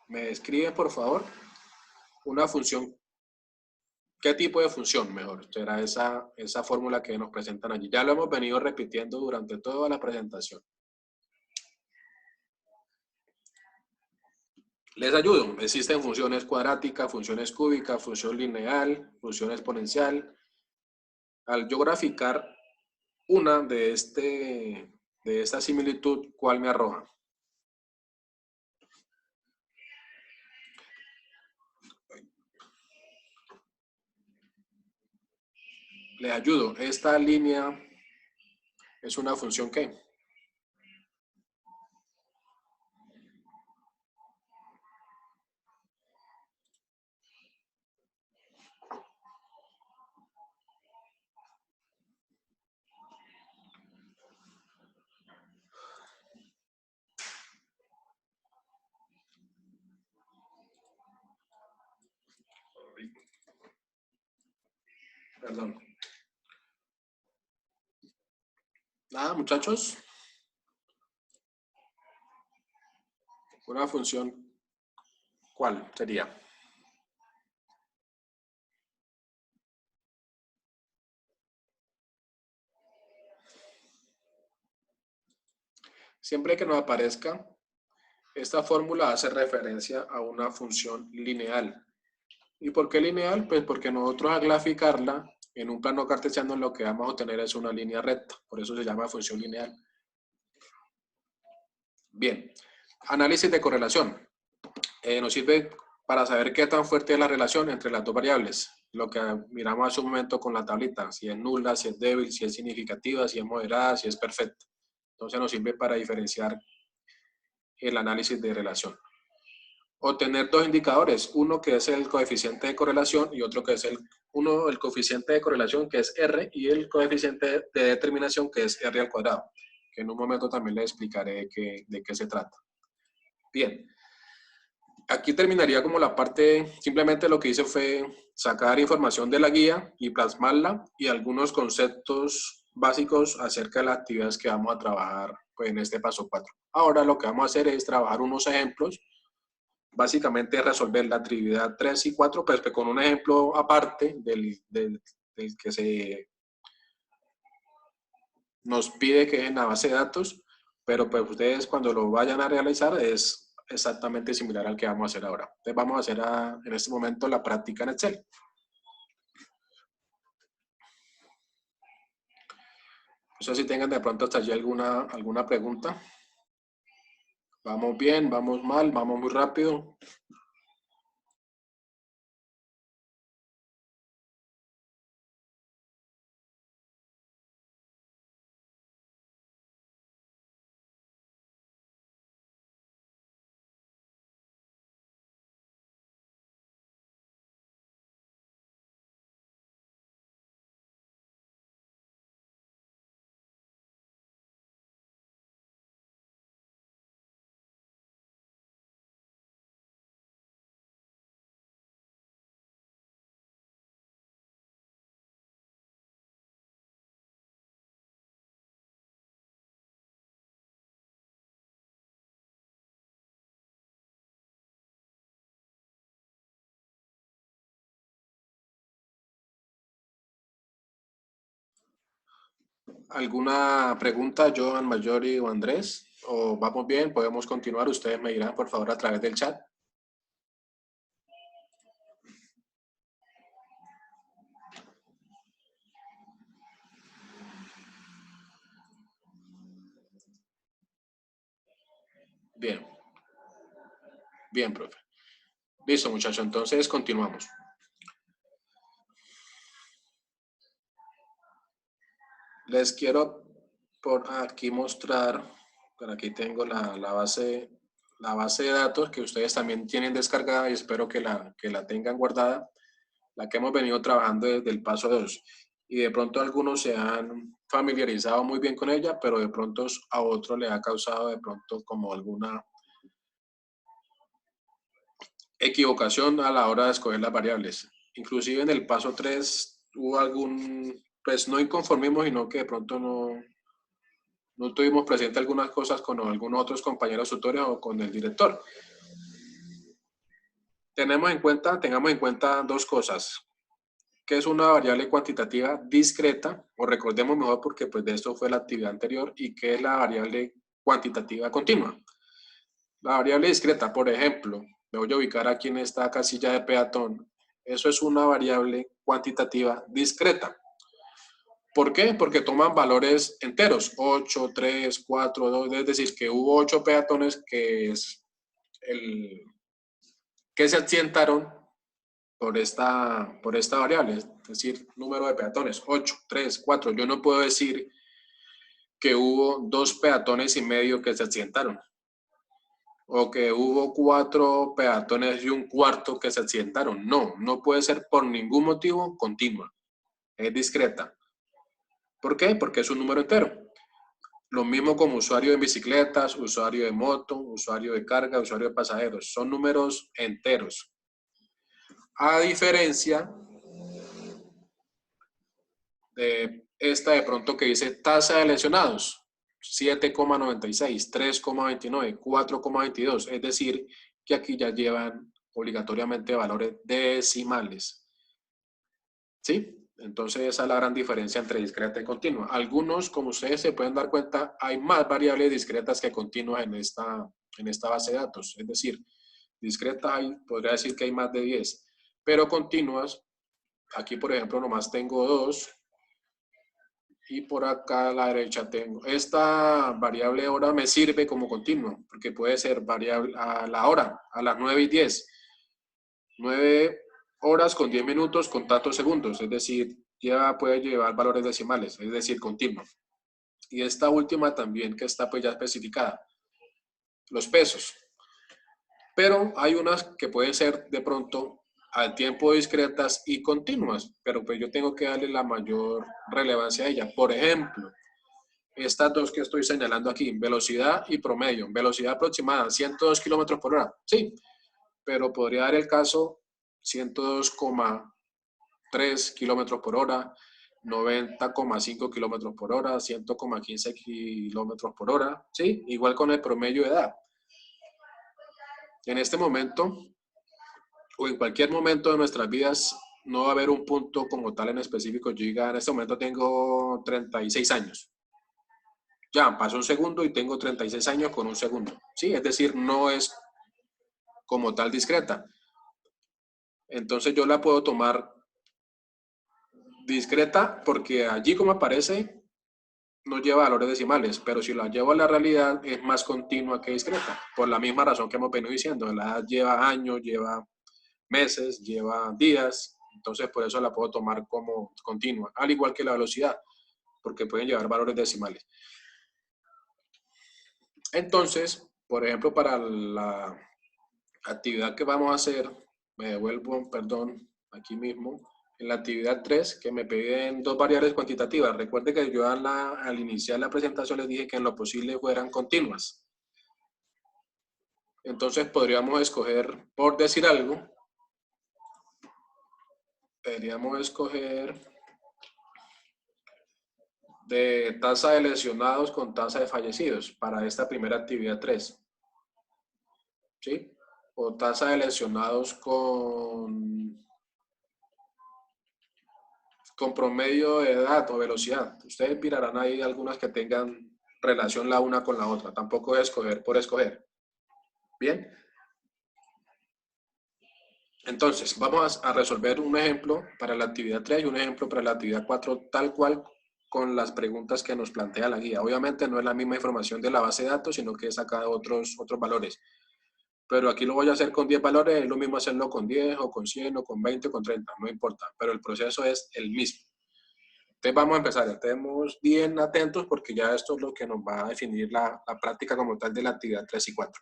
me describe, por favor, una función. ¿Qué tipo de función mejor? Será esa fórmula que nos presentan allí. Ya lo hemos venido repitiendo durante toda la presentación. Les ayudo. Existen funciones cuadráticas, funciones cúbicas, función lineal, función exponencial. Al yo graficar una de esta similitud, ¿cuál me arroja? Les ayudo. Esta línea es una función ¿qué? Perdón. Nada, muchachos. Una función, ¿cuál sería? Siempre que nos aparezca, esta fórmula hace referencia a una función lineal. ¿Y por qué lineal? Pues porque nosotros al graficarla en un plano cartesiano lo que vamos a obtener es una línea recta. Por eso se llama función lineal. Bien, análisis de correlación. Nos sirve para saber qué tan fuerte es la relación entre las dos variables. Lo que miramos hace un momento con la tablita, si es nula, si es débil, si es significativa, si es moderada, si es perfecta. Entonces nos sirve para diferenciar el análisis de relación. Obtener dos indicadores, uno que es el coeficiente de correlación y otro que es el coeficiente de correlación que es R y el coeficiente de determinación que es R al cuadrado, que en un momento también les explicaré de qué se trata. Bien, aquí terminaría como la parte, simplemente lo que hice fue sacar información de la guía y plasmarla y algunos conceptos básicos acerca de las actividades que vamos a trabajar pues, en este paso 4. Ahora lo que vamos a hacer es trabajar unos ejemplos, básicamente resolver la actividad 3 y 4, pues con un ejemplo aparte del que se nos pide que es en la base de datos, pero pues ustedes cuando lo vayan a realizar es exactamente similar al que vamos a hacer ahora. Entonces vamos a hacer en este momento la práctica en Excel. No sé si tengan de pronto hasta allí alguna pregunta. ¿Vamos bien? ¿Vamos mal? ¿Vamos muy rápido? ¿Alguna pregunta, Joan, Mayori o Andrés? ¿O vamos bien? ¿Podemos continuar? Ustedes me dirán, por favor, a través del chat. Bien, bien, profe. Listo, muchachos. Entonces, continuamos. Les quiero por aquí mostrar, por aquí tengo la base de datos que ustedes también tienen descargada y espero que la tengan guardada, la que hemos venido trabajando desde el paso 2. Y de pronto algunos se han familiarizado muy bien con ella, pero de pronto a otros le ha causado de pronto como alguna equivocación a la hora de escoger las variables. Inclusive en el paso 3 hubo algún, pues no inconformismo, sino que de pronto no tuvimos presente algunas cosas con algunos otros compañeros tutores o con el director. Tengamos en cuenta dos cosas, que es una variable cuantitativa discreta, o recordemos mejor porque pues de esto fue la actividad anterior, y que es la variable cuantitativa continua. La variable discreta, por ejemplo, me voy a ubicar aquí en esta casilla de peatón, eso es una variable cuantitativa discreta. ¿Por qué? Porque toman valores enteros, 8, 3, 4, 2, es decir, que hubo 8 peatones que es que se accidentaron por esta variable, es decir, número de peatones, 8, 3, 4. Yo no puedo decir que hubo 2 peatones y medio que se accidentaron, o que hubo 4 peatones y un cuarto que se accidentaron. No, no puede ser por ningún motivo continua, es discreta. ¿Por qué? Porque es un número entero. Lo mismo como usuario de bicicletas, usuario de moto, usuario de carga, usuario de pasajeros. Son números enteros. A diferencia de esta de pronto que dice tasa de lesionados, 7,96, 3,29, 4,22. Es decir, que aquí ya llevan obligatoriamente valores decimales. ¿Sí? Entonces esa es la gran diferencia entre discreta y continua. Algunos, como ustedes se pueden dar cuenta, hay más variables discretas que continuas en esta base de datos. Es decir, discretas podría decir que hay más de 10, pero continuas, aquí por ejemplo nomás tengo 2 y por acá a la derecha tengo. Esta variable hora me sirve como continua, porque puede ser variable a la hora, a las 9:10. 9 horas con 10 minutos con tantos segundos, es decir, puede llevar valores decimales, es decir, continuo. Y esta última también que está pues ya especificada, los pesos. Pero hay unas que pueden ser de pronto al tiempo discretas y continuas, pero pues yo tengo que darle la mayor relevancia a ella. Por ejemplo, estas dos que estoy señalando aquí, velocidad y promedio. Velocidad aproximada, 102 kilómetros por hora. Sí, pero podría dar el caso 102,3 kilómetros por hora, 90,5 kilómetros por hora, 100,15 kilómetros por hora. Sí, igual con el promedio de edad. En este momento, o en cualquier momento de nuestras vidas, no va a haber un punto como tal en específico. Yo diga, en este momento tengo 36 años. Ya, pasó un segundo y tengo 36 años con un segundo. Sí, es decir, no es como tal discreta. Entonces yo la puedo tomar discreta porque allí como aparece no lleva valores decimales, pero si la llevo a la realidad es más continua que discreta, por la misma razón que hemos venido diciendo. La edad lleva años, lleva meses, lleva días, entonces por eso la puedo tomar como continua, al igual que la velocidad, porque pueden llevar valores decimales. Entonces, por ejemplo, para la actividad que vamos a hacer, me devuelvo, perdón, aquí mismo, en la actividad 3, que me piden dos variables cuantitativas. Recuerde que yo al iniciar la presentación les dije que en lo posible fueran continuas. Entonces podríamos escoger, por decir algo, podríamos escoger de tasa de lesionados con tasa de fallecidos para esta primera actividad 3. ¿Sí? O tasa de lesionados con con promedio de edad o velocidad. Ustedes mirarán ahí algunas que tengan relación la una con la otra. Tampoco es escoger por escoger. Bien. Entonces, vamos a resolver un ejemplo para la actividad 3 y un ejemplo para la actividad 4, tal cual con las preguntas que nos plantea la guía. Obviamente no es la misma información de la base de datos, sino que he sacado otros valores. Pero aquí lo voy a hacer con 10 valores, es lo mismo hacerlo con 10 o con 100 o con 20 o con 30, no importa, pero el proceso es el mismo. Entonces vamos a empezar, estemos bien atentos porque ya esto es lo que nos va a definir la práctica como tal de la actividad 3 y 4.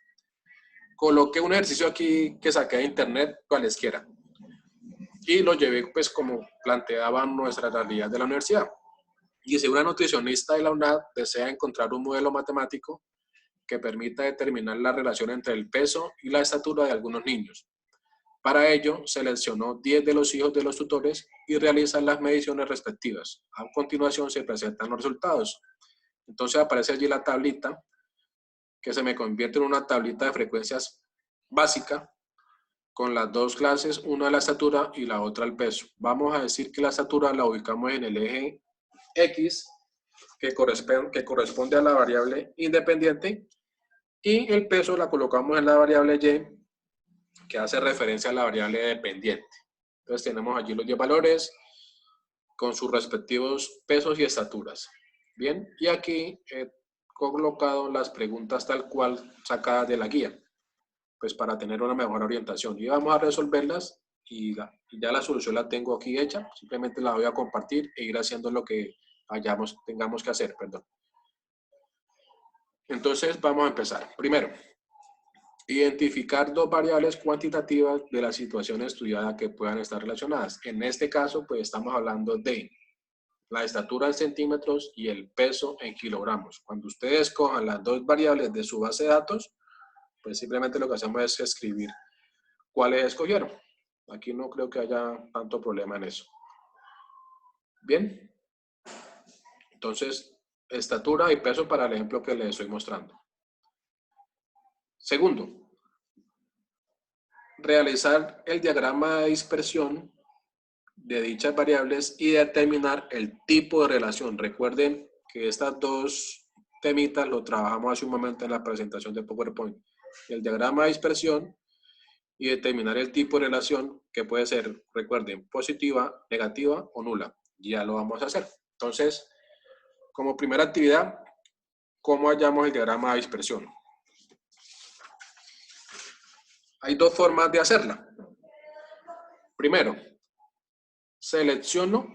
Coloqué un ejercicio aquí que saqué de internet, cualesquiera, y lo llevé pues como planteaban nuestra realidad de la universidad. Y si una nutricionista de la UNAD desea encontrar un modelo matemático que permita determinar la relación entre el peso y la estatura de algunos niños. Para ello, seleccionó 10 de los hijos de los tutores y realiza las mediciones respectivas. A continuación se presentan los resultados. Entonces aparece allí la tablita, que se me convierte en una tablita de frecuencias básica, con las dos clases, una la estatura y la otra el peso. Vamos a decir que la estatura la ubicamos en el eje X, que corresponde a la variable independiente, y el peso la colocamos en la variable Y, que hace referencia a la variable dependiente. Entonces tenemos allí los 10 valores con sus respectivos pesos y estaturas. Bien, y aquí he colocado las preguntas tal cual sacadas de la guía, pues para tener una mejor orientación. Y vamos a resolverlas y ya la solución la tengo aquí hecha, simplemente la voy a compartir e ir haciendo lo que tengamos que hacer, perdón. Entonces vamos a empezar. Primero, identificar dos variables cuantitativas de la situación estudiada que puedan estar relacionadas. En este caso, pues estamos hablando de la estatura en centímetros y el peso en kilogramos. Cuando ustedes cojan las dos variables de su base de datos, pues simplemente lo que hacemos es escribir cuáles escogieron. Aquí no creo que haya tanto problema en eso. Bien. Entonces, estatura y peso para el ejemplo que les estoy mostrando. Segundo, realizar el diagrama de dispersión de dichas variables y determinar el tipo de relación. Recuerden que estas dos temitas lo trabajamos hace un momento en la presentación de PowerPoint. El diagrama de dispersión y determinar el tipo de relación que puede ser, recuerden, positiva, negativa o nula. Ya lo vamos a hacer. Entonces, como primera actividad, ¿cómo hallamos el diagrama de dispersión? Hay dos formas de hacerla. Primero, selecciono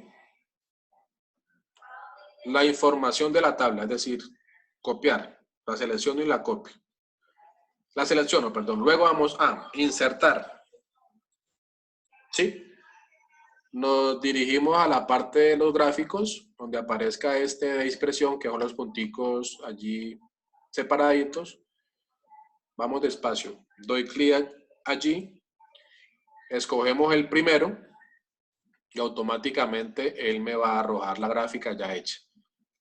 la información de la tabla, es decir, copiar. La selecciono y la copio. La selecciono, perdón. Luego vamos a insertar. ¿Sí? Nos dirigimos a la parte de los gráficos, donde aparezca este de dispersión, que son los punticos allí separaditos. Vamos despacio. Doy clic allí. Escogemos el primero y automáticamente él me va a arrojar la gráfica ya hecha.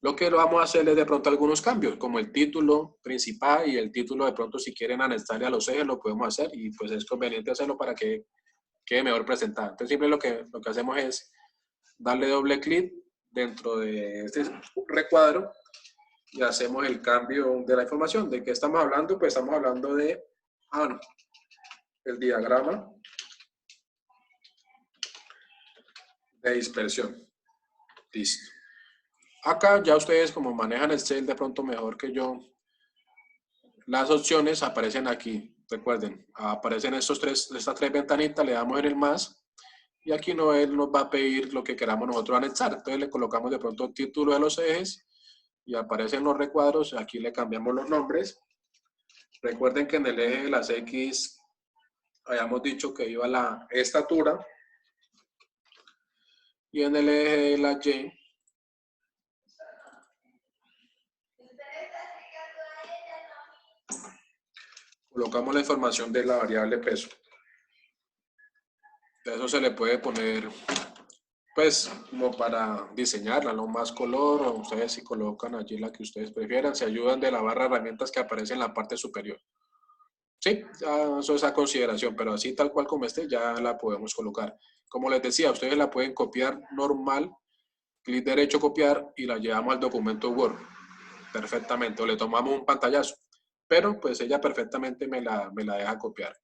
Lo que vamos a hacer es de pronto algunos cambios, como el título principal y el título de pronto si quieren anexarle a los ejes lo podemos hacer y pues es conveniente hacerlo para que quede mejor presentado. Entonces siempre lo que hacemos es darle doble clic dentro de este recuadro y hacemos el cambio de la información. ¿De qué estamos hablando? Pues estamos hablando de, el diagrama de dispersión. Listo. Acá ya ustedes como manejan Excel de pronto mejor que yo, las opciones aparecen aquí. Recuerden, aparecen estas tres ventanitas, le damos en el más y aquí él nos va a pedir lo que queramos nosotros anexar. Entonces le colocamos de pronto el título de los ejes y aparecen los recuadros. Aquí le cambiamos los nombres. Recuerden que en el eje de las X habíamos dicho que iba la estatura y en el eje de la Y colocamos la información de la variable peso. Eso se le puede poner, pues, como para diseñarla, ¿no? Más color, o ustedes si colocan allí la que ustedes prefieran, se ayudan de la barra de herramientas que aparece en la parte superior. Sí, eso es a consideración, pero así tal cual como esté ya la podemos colocar. Como les decía, ustedes la pueden copiar normal clic derecho, copiar, y la llevamos al documento Word. Perfectamente, o le tomamos un pantallazo. Pero pues ella perfectamente me la deja copiar.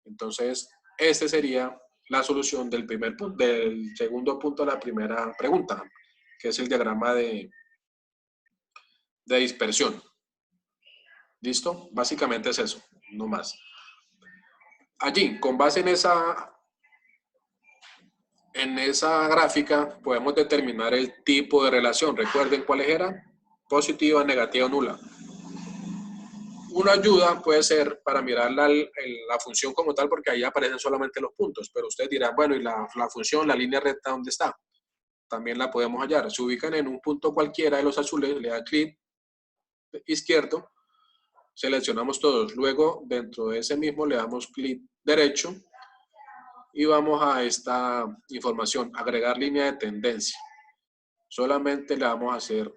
Entonces, esta sería la solución del primer punto, del segundo punto de la primera pregunta, que es el diagrama de dispersión. ¿Listo? Básicamente es eso, no más. Allí, con base en esa gráfica, podemos determinar el tipo de relación. Recuerden cuáles eran: positiva, negativa o nula. Una ayuda puede ser para mirar la función como tal, porque ahí aparecen solamente los puntos, pero ustedes dirán, bueno, ¿y la función, la línea recta, dónde está? También la podemos hallar. Se ubican en un punto cualquiera de los azules, le da clic izquierdo, seleccionamos todos. Luego, dentro de ese mismo, le damos clic derecho y vamos a esta información, agregar línea de tendencia. Solamente le vamos a hacer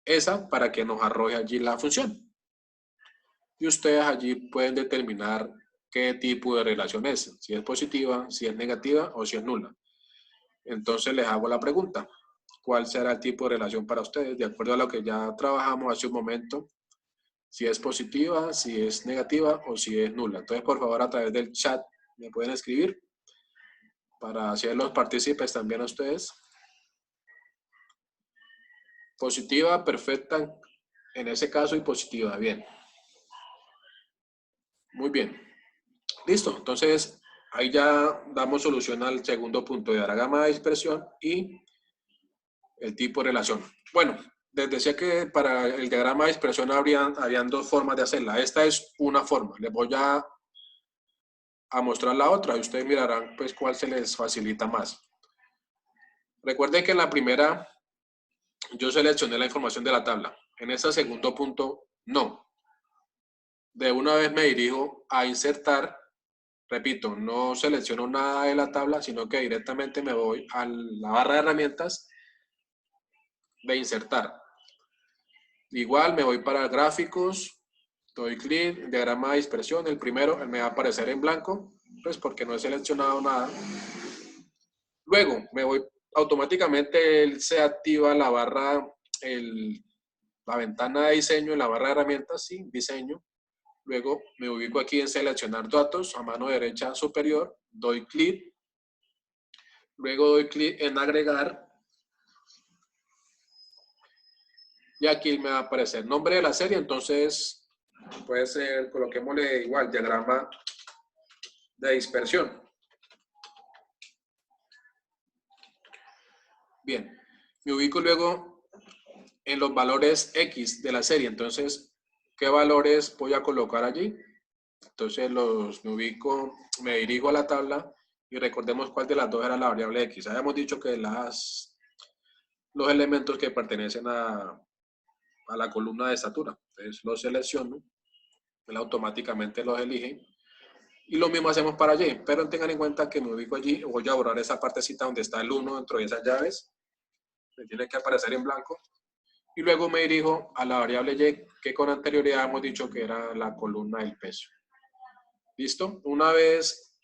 esa para que nos arroje allí la función. Y ustedes allí pueden determinar qué tipo de relación es, si es positiva, si es negativa o si es nula. Entonces les hago la pregunta: ¿cuál será el tipo de relación para ustedes? De acuerdo a lo que ya trabajamos hace un momento, si es positiva, si es negativa o si es nula. Entonces, por favor, a través del chat me pueden escribir para hacer los partícipes también a ustedes. Positiva, perfecta, en ese caso, y positiva, bien. Muy bien. Listo, entonces ahí ya damos solución al segundo punto de diagrama de dispersión y el tipo de relación. Bueno, les decía que para el diagrama de dispersión habían dos formas de hacerla. Esta es una forma. Les voy a mostrar la otra y ustedes mirarán pues cuál se les facilita más. Recuerden que en la primera yo seleccioné la información de la tabla. En este segundo punto, no. De una vez me dirijo a insertar. Repito, no selecciono nada de la tabla, sino que directamente me voy a la barra de herramientas de insertar. Igual me voy para gráficos, doy clic, diagrama de dispersión, el primero me va a aparecer en blanco, pues porque no he seleccionado nada. Luego me voy, automáticamente se activa la barra, la ventana de diseño en la barra de herramientas, sí, diseño. Luego me ubico aquí en seleccionar datos, a mano derecha superior, doy clic. Luego doy clic en agregar. Y aquí me va a aparecer el nombre de la serie, entonces puede ser, coloquémosle igual, diagrama de dispersión. Bien, me ubico luego en los valores X de la serie, entonces, ¿qué valores voy a colocar allí? Entonces me ubico, me dirijo a la tabla y recordemos cuál de las dos era la variable X. Habíamos dicho que los elementos que pertenecen a la columna de estatura. Entonces los selecciono, él automáticamente los elige. Y lo mismo hacemos para Y, pero tengan en cuenta que me ubico allí, voy a borrar esa partecita donde está el 1 dentro de esas llaves, me tiene que aparecer en blanco, y luego me dirijo a la variable Y, que con anterioridad hemos dicho que era la columna del peso. ¿Listo? Una vez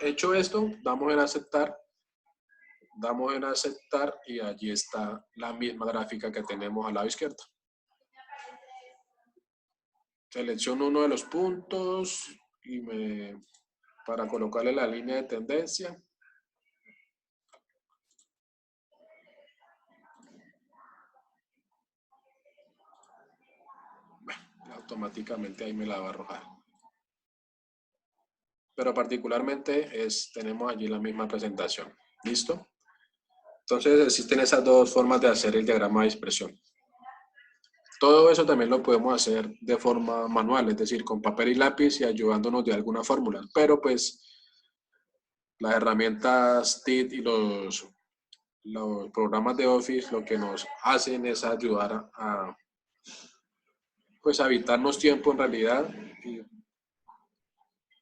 hecho esto, damos en aceptar, y allí está la misma gráfica que tenemos al lado izquierdo. Selecciono uno de los puntos y para colocarle la línea de tendencia. Automáticamente ahí me la va a arrojar. Pero particularmente tenemos allí la misma presentación. ¿Listo? Entonces existen esas dos formas de hacer el diagrama de dispersión. Todo eso también lo podemos hacer de forma manual, es decir, con papel y lápiz y ayudándonos de alguna fórmula. Pero pues las herramientas TIT y los programas de Office lo que nos hacen es ayudar a evitarnos tiempo en realidad y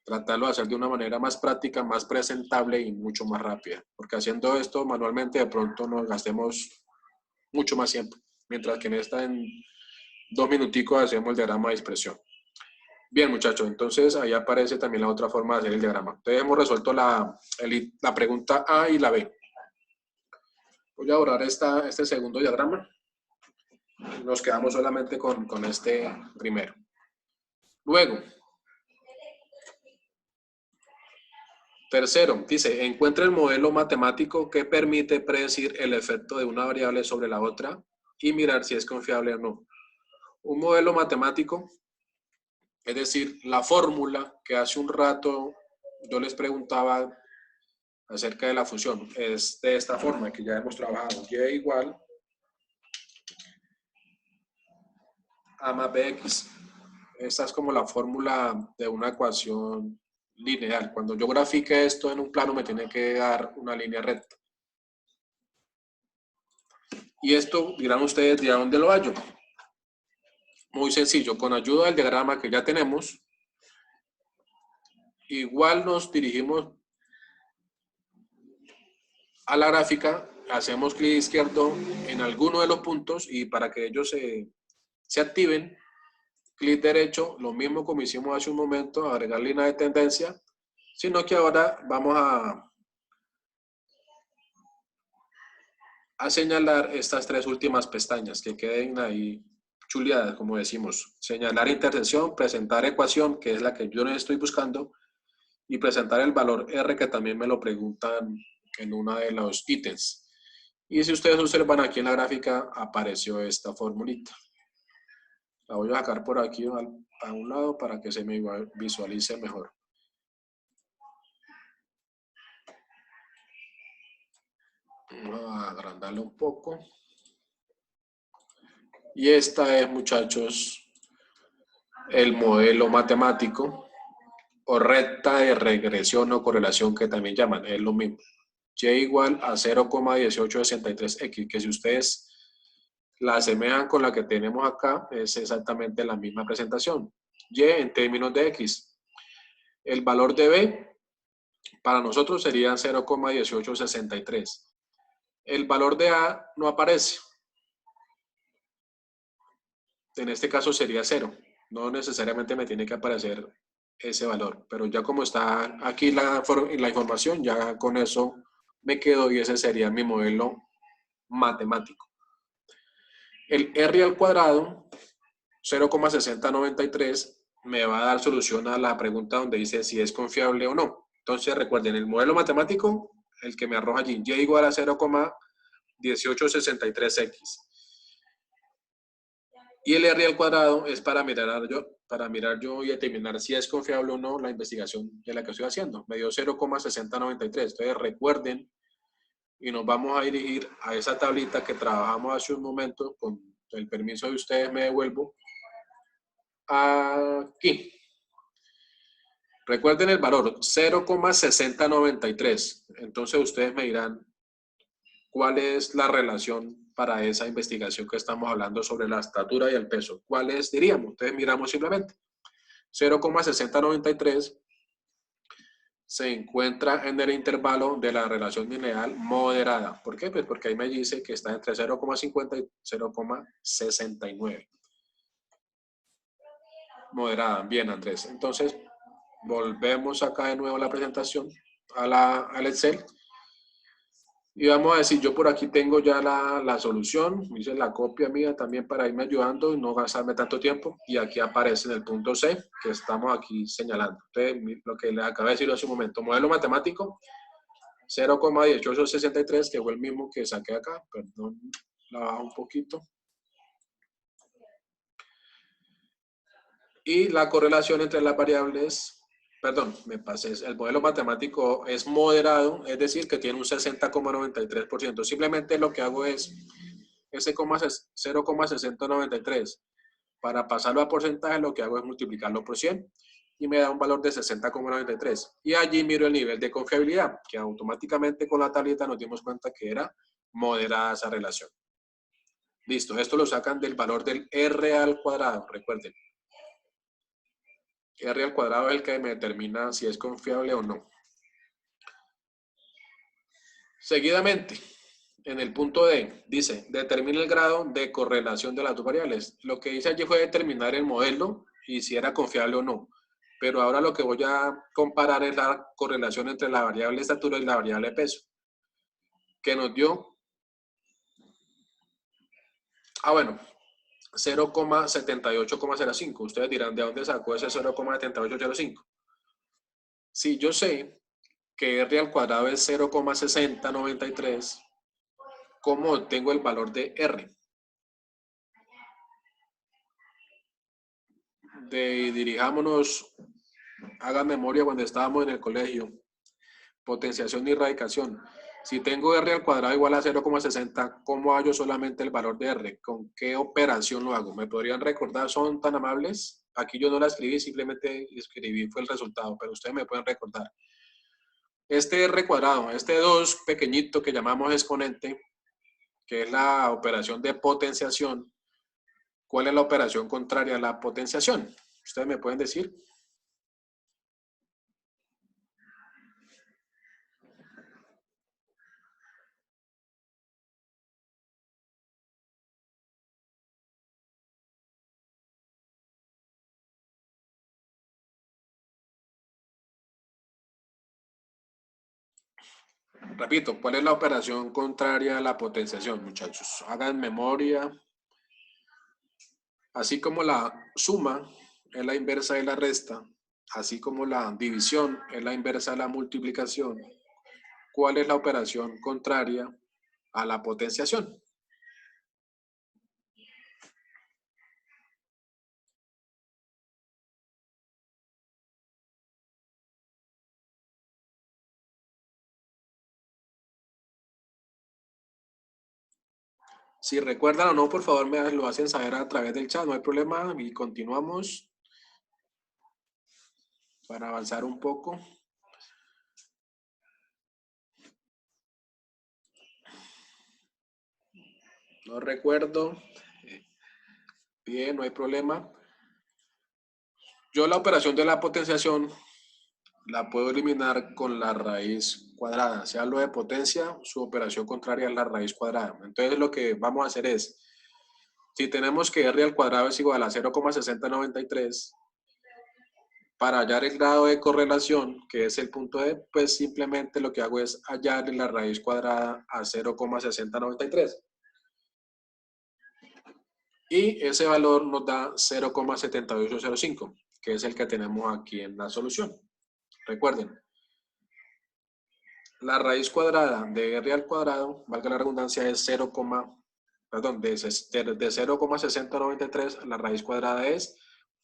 tratarlo de hacer de una manera más práctica, más presentable y mucho más rápida. Porque haciendo esto manualmente de pronto nos gastemos mucho más tiempo. Mientras que en 2 minuticos hacemos el diagrama de dispersión. Bien, muchachos, entonces ahí aparece también la otra forma de hacer el diagrama. Entonces hemos resuelto la pregunta A y la B. Voy a borrar este segundo diagrama. Nos quedamos solamente con este primero. Luego, tercero, dice, encuentra el modelo matemático que permite predecir el efecto de una variable sobre la otra y mirar si es confiable o no. Un modelo matemático, es decir, la fórmula que hace un rato yo les preguntaba acerca de la función, es de esta forma que ya hemos trabajado. Y igual a más bx. Esta es como la fórmula de una ecuación lineal. Cuando yo grafique esto en un plano me tiene que dar una línea recta. Y esto, dirán ustedes, ¿de dónde lo hallo? Muy sencillo, con ayuda del diagrama que ya tenemos, igual nos dirigimos a la gráfica, hacemos clic izquierdo en alguno de los puntos y para que ellos se activen, clic derecho, lo mismo como hicimos hace un momento, agregar línea de tendencia, sino que ahora vamos a señalar estas tres últimas pestañas que queden ahí chuleadas, como decimos. Señalar intersección, presentar ecuación, que es la que yo no estoy buscando, y presentar el valor R, que también me lo preguntan en uno de los ítems. Y si ustedes observan aquí en la gráfica, apareció esta formulita. La voy a sacar por aquí a un lado para que se me visualice mejor. Vamos a agrandarlo un poco. Y esta es, muchachos, el modelo matemático o recta de regresión o correlación que también llaman, es lo mismo. Y igual a 0,1863x, que si ustedes la asemejan con la que tenemos acá, es exactamente la misma presentación. Y en términos de x. El valor de b para nosotros sería 0,1863. El valor de a no aparece. En este caso sería 0. No necesariamente me tiene que aparecer ese valor, pero ya como está aquí la información, ya con eso me quedo y ese sería mi modelo matemático. El R al cuadrado, 0,6093, me va a dar solución a la pregunta donde dice si es confiable o no. Entonces recuerden, el modelo matemático, el que me arroja allí, y igual a 0,1863x. Y el R al cuadrado es para mirar yo y determinar si es confiable o no la investigación de la que estoy haciendo. Me dio 0,6093. Entonces recuerden y nos vamos a dirigir a esa tablita que trabajamos hace un momento. Con el permiso de ustedes me devuelvo aquí. Recuerden el valor 0,6093. Entonces ustedes me dirán cuál es la relación para esa investigación que estamos hablando sobre la estatura y el peso. ¿Cuál es, diríamos? Entonces miramos simplemente. 0,6093 se encuentra en el intervalo de la relación lineal moderada. ¿Por qué? Pues porque ahí me dice que está entre 0,50 y 0,69. Moderada. Bien, Andrés. Entonces, volvemos acá de nuevo a la presentación, al Excel. Y vamos a decir, yo por aquí tengo ya la solución, hice la copia mía también para irme ayudando y no gastarme tanto tiempo. Y aquí aparece en el punto C, que estamos aquí señalando. Entonces, lo que le acabo de decir hace un momento, modelo matemático, 0,1863, que fue el mismo que saqué acá. Perdón, la bajo un poquito. Y la correlación entre las variables... Perdón, me pasé. El modelo matemático es moderado, es decir, que tiene un 60,93%. Simplemente lo que hago es ese 0,6093. Para pasarlo a porcentaje, lo que hago es multiplicarlo por 100 y me da un valor de 60,93. Y allí miro el nivel de confiabilidad, que automáticamente con la tablita nos dimos cuenta que era moderada esa relación. Listo, esto lo sacan del valor del R al cuadrado, recuerden. R al cuadrado es el que me determina si es confiable o no. Seguidamente, en el punto D, dice, determina el grado de correlación de las dos variables. Lo que hice allí fue determinar el modelo y si era confiable o no. Pero ahora lo que voy a comparar es la correlación entre la variable estatura y la variable peso, que nos dio Ah, bueno, 0,78,05. Ustedes dirán, ¿de dónde sacó ese 0,7805? Si yo sé que R al cuadrado es 0,6093, ¿cómo obtengo el valor de R? Dirijámonos, hagan memoria cuando estábamos en el colegio. Potenciación y radicación. Si tengo R al cuadrado igual a 0,60, ¿cómo hallo solamente el valor de R? ¿Con qué operación lo hago? ¿Me podrían recordar? ¿Son tan amables? Aquí yo no la escribí, simplemente escribí, fue el resultado, pero ustedes me pueden recordar. Este R cuadrado, este 2 pequeñito que llamamos exponente, que es la operación de potenciación, ¿cuál es la operación contraria a la potenciación? ¿Ustedes me pueden decir? Repito, ¿cuál es la operación contraria a la potenciación, muchachos? Hagan memoria. Así como la suma es la inversa de la resta, así como la división es la inversa de la multiplicación, ¿cuál es la operación contraria a la potenciación? Si recuerdan o no, por favor me lo hacen saber a través del chat, no hay problema, y continuamos para avanzar un poco. No recuerdo. Bien, no hay problema. Yo la operación de la potenciación la puedo eliminar con la raíz cuadrada. Si hablo de potencia, su operación contraria es la raíz cuadrada. Entonces lo que vamos a hacer es, si tenemos que R al cuadrado es igual a 0,6093, para hallar el grado de correlación, que es el punto D, pues simplemente lo que hago es hallar la raíz cuadrada a 0,6093. Y ese valor nos da 0,7805, que es el que tenemos aquí en la solución. Recuerden, la raíz cuadrada de R al cuadrado, valga la redundancia, es 0, perdón, de 0,6093, la raíz cuadrada es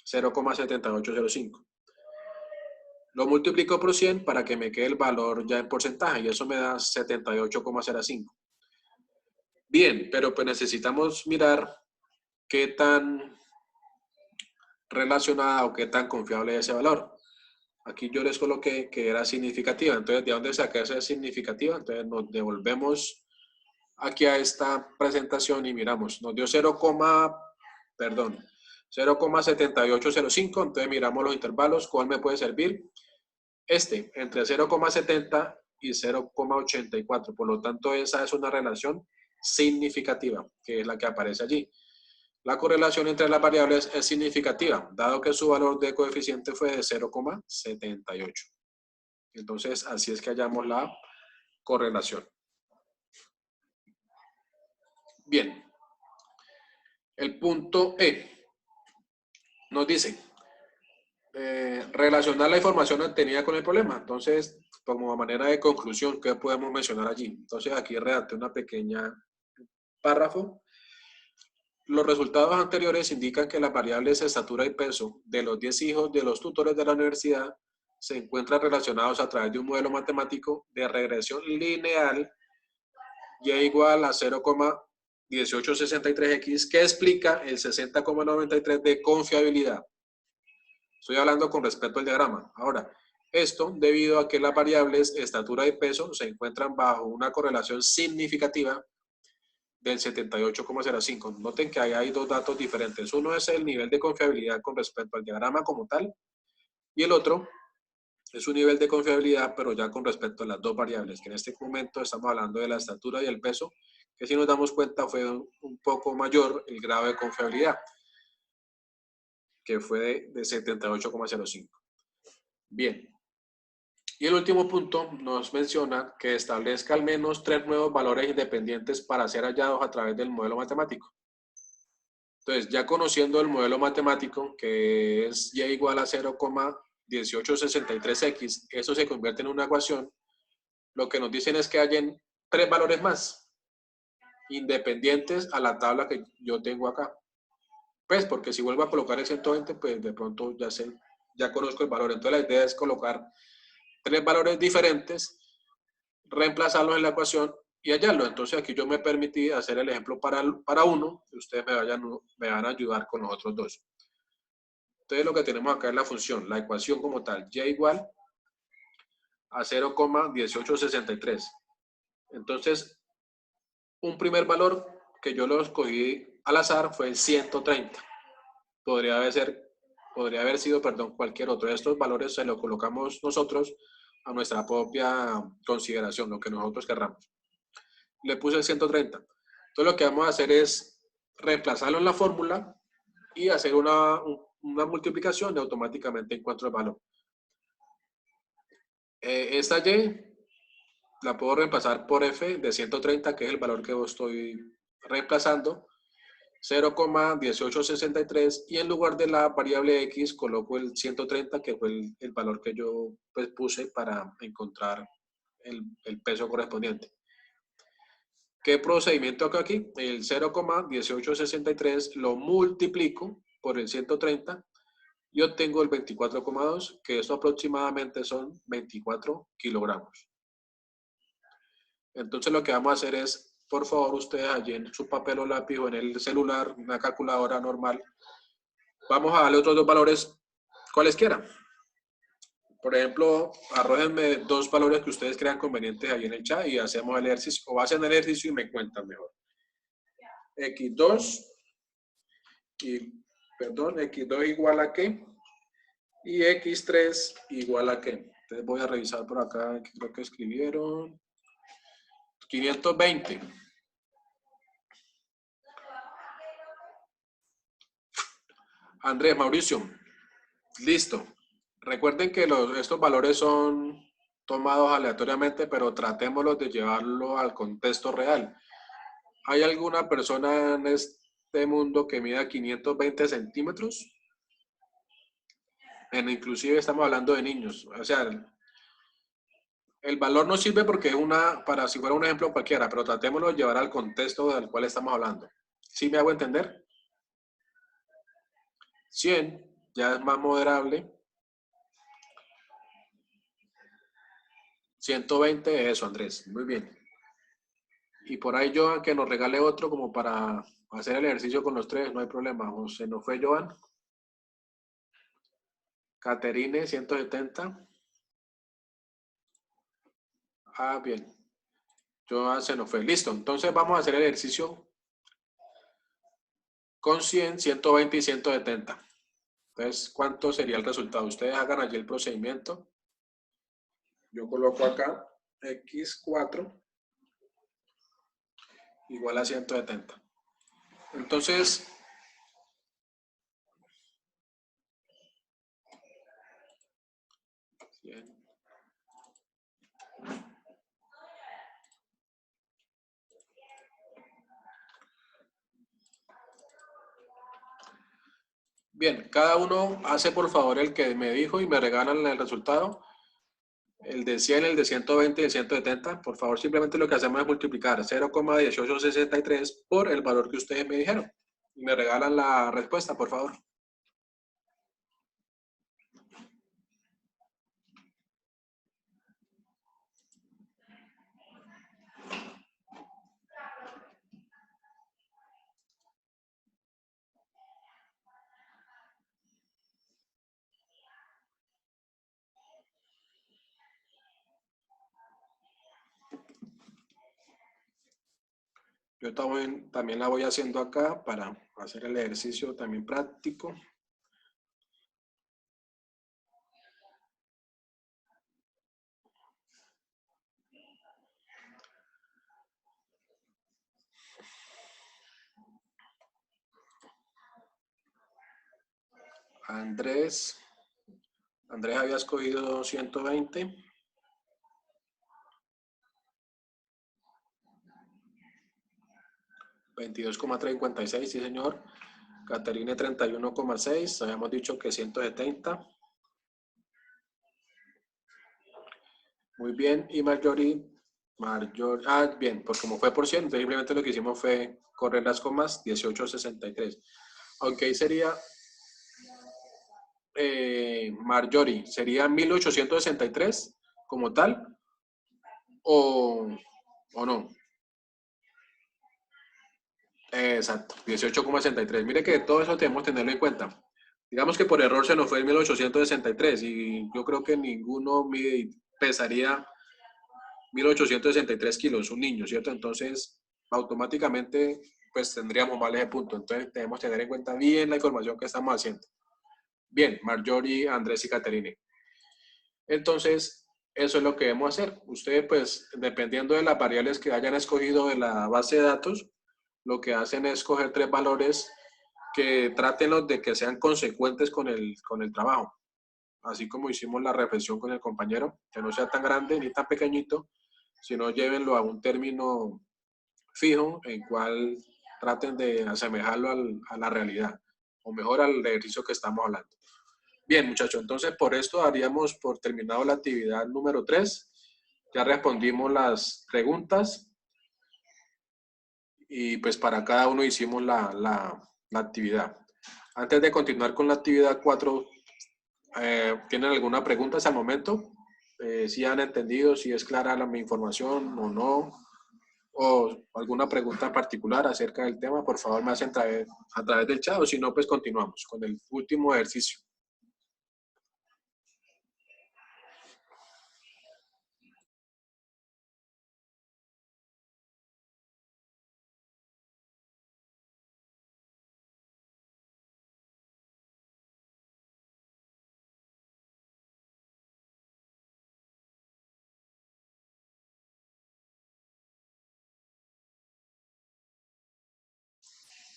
0,7805. Lo multiplico por 100 para que me quede el valor ya en porcentaje y eso me da 78,05. Bien, pero pues necesitamos mirar qué tan relacionada o qué tan confiable es ese valor. Aquí yo les coloqué que era significativa, entonces ¿de dónde saqué esa significativa? Entonces nos devolvemos aquí a esta presentación y miramos, nos dio 0,7805, entonces miramos los intervalos, ¿cuál me puede servir? Este, entre 0,70 y 0,84, por lo tanto esa es una relación significativa, que es la que aparece allí. La correlación entre las variables es significativa, dado que su valor de coeficiente fue de 0,78. Entonces, así es que hallamos la correlación. Bien, el punto E nos dice relacionar la información obtenida con el problema. Entonces, como manera de conclusión, ¿qué podemos mencionar allí? Entonces, aquí redacté una pequeña párrafo. Los resultados anteriores indican que las variables estatura y peso de los 10 hijos de los tutores de la universidad se encuentran relacionados a través de un modelo matemático de regresión lineal y igual a 0,1863x que explica el 60,93 de confiabilidad. Estoy hablando con respecto al diagrama. Ahora, esto debido a que las variables estatura y peso se encuentran bajo una correlación significativa del 78,05. Noten que ahí hay dos datos diferentes. Uno es el nivel de confiabilidad con respecto al diagrama como tal y el otro es un nivel de confiabilidad pero ya con respecto a las dos variables, que en este momento estamos hablando de la estatura y el peso, que si nos damos cuenta fue un poco mayor el grado de confiabilidad, que fue de 78,05. Bien. Y el último punto nos menciona que establezca al menos 3 nuevos valores independientes para ser hallados a través del modelo matemático. Entonces, ya conociendo el modelo matemático, que es y igual a 0,1863x, eso se convierte en una ecuación, lo que nos dicen es que hayan 3 valores más, independientes a la tabla que yo tengo acá. Pues porque si vuelvo a colocar el 120, pues de pronto ya conozco el valor. Entonces la idea es colocar 3 valores diferentes, reemplazarlos en la ecuación y hallarlo. Entonces aquí yo me permití hacer el ejemplo para uno, y ustedes me van a ayudar con los otros dos. Entonces lo que tenemos acá es la función, la ecuación como tal, y igual a 0,1863. Entonces, un primer valor que yo lo escogí al azar fue el 130. Podría haber sido, perdón, cualquier otro. Estos valores se los colocamos nosotros a nuestra propia consideración, lo que nosotros querramos. Le puse el 130. Entonces lo que vamos a hacer es reemplazarlo en la fórmula y hacer una multiplicación y automáticamente encuentro el valor. Esta y la puedo reemplazar por f de 130, que es el valor que estoy reemplazando, 0,1863, y en lugar de la variable x coloco el 130, que fue el valor que yo pues, puse para encontrar el peso correspondiente. ¿Qué procedimiento hago aquí? El 0,1863 lo multiplico por el 130 y obtengo el 24,2, que esto aproximadamente son 24 kilogramos. Entonces lo que vamos a hacer es, por favor, ustedes allí en su papel o lápiz o en el celular, una calculadora normal, vamos a darle otros dos valores cualesquiera. Por ejemplo, arrójenme dos valores que ustedes crean convenientes ahí en el chat y hacemos el ejercicio, o hacen el ejercicio y me cuentan mejor. X2 X2 igual a qué, y X3 igual a qué. Entonces voy a revisar por acá, que creo que escribieron 520. Andrés, Mauricio, listo. Recuerden que estos valores son tomados aleatoriamente, pero tratémoslos de llevarlo al contexto real. ¿Hay alguna persona en este mundo que mida 520 centímetros? Inclusive estamos hablando de niños. O sea, el valor no sirve porque es para si fuera un ejemplo cualquiera, pero tratémoslo de llevar al contexto del cual estamos hablando. ¿Sí me hago entender? 100 ya es más moderable. 120, eso, Andrés. Muy bien. Y por ahí Joan que nos regale otro como para hacer el ejercicio con los tres, no hay problema. O se nos fue Joan. Caterine, 170. Ah, bien. Joan se nos fue. Listo. Entonces vamos a hacer el ejercicio con 100, 120 y 170. Entonces, ¿cuánto sería el resultado? Ustedes hagan allí el procedimiento. Yo coloco acá X4 igual a 170. Entonces, bien, cada uno hace por favor el que me dijo y me regalan el resultado. El de 100, el de 120 y el 170. Por favor, simplemente lo que hacemos es multiplicar 0,1863 por el valor que ustedes me dijeron. Y me regalan la respuesta, por favor. Yo también la voy haciendo acá para hacer el ejercicio también práctico. Andrés había escogido 120. $22,56, sí señor. Caterine 31,6. Habíamos dicho que 170. Muy bien. Y Marjorie, bien, pues como fue por 100, simplemente lo que hicimos fue correr las comas, 18,63. Aunque ahí sería Marjorie, sería 1863 como tal, o no. Exacto, 18,63. Mire que todo eso tenemos que tenerlo en cuenta. Digamos que por error se nos fue el 1863 y yo creo que ninguno pesaría 1863 kilos, un niño, ¿cierto? Entonces, automáticamente, pues tendríamos mal ese punto. Entonces, debemos tener en cuenta bien la información que estamos haciendo. Bien, Marjorie, Andrés y Caterine. Entonces, eso es lo que debemos hacer. Ustedes, pues, dependiendo de las variables que hayan escogido de la base de datos, lo que hacen es coger tres valores que traten de que sean consecuentes con el trabajo. Así como hicimos la reflexión con el compañero, que no sea tan grande ni tan pequeñito, sino llévenlo a un término fijo en cual traten de asemejarlo a la realidad, o mejor al ejercicio que estamos hablando. Bien, muchachos, entonces por esto daríamos por terminado la actividad número 3. Ya respondimos las preguntas y pues para cada uno hicimos la actividad. Antes de continuar con la actividad 4, ¿tienen alguna pregunta hasta el momento? ¿Si han entendido, si es clara mi información o no? ¿O alguna pregunta en particular acerca del tema? Por favor, me hacen a través del chat, o si no, pues continuamos con el último ejercicio.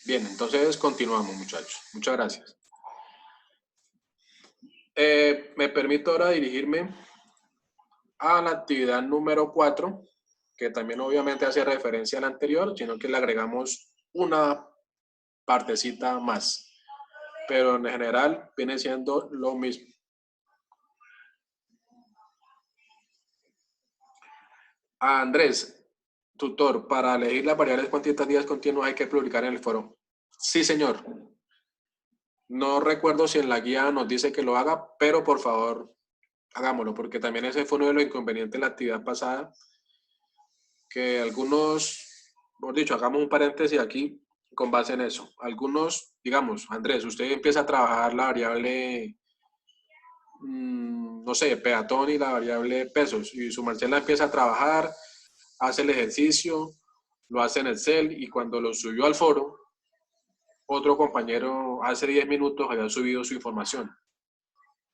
Bien, entonces continuamos, muchachos. Muchas gracias. Me permito ahora dirigirme a la actividad número 4, que también obviamente hace referencia a la anterior, sino que le agregamos una partecita más, pero en general viene siendo lo mismo. Andrés, tutor, para elegir las variables cuantitativas continuas hay que publicar en el foro. Sí, señor. No recuerdo si en la guía nos dice que lo haga, pero por favor, hagámoslo, porque también ese fue uno de los inconvenientes de la actividad pasada, que algunos, por dicho, hagamos un paréntesis aquí con base en eso. Algunos, digamos, Andrés, usted empieza a trabajar la variable, no sé, peatón y la variable pesos, y su Marcela empieza a trabajar, hace el ejercicio, lo hace en Excel, y cuando lo subió al foro, otro compañero hace 10 minutos había subido su información.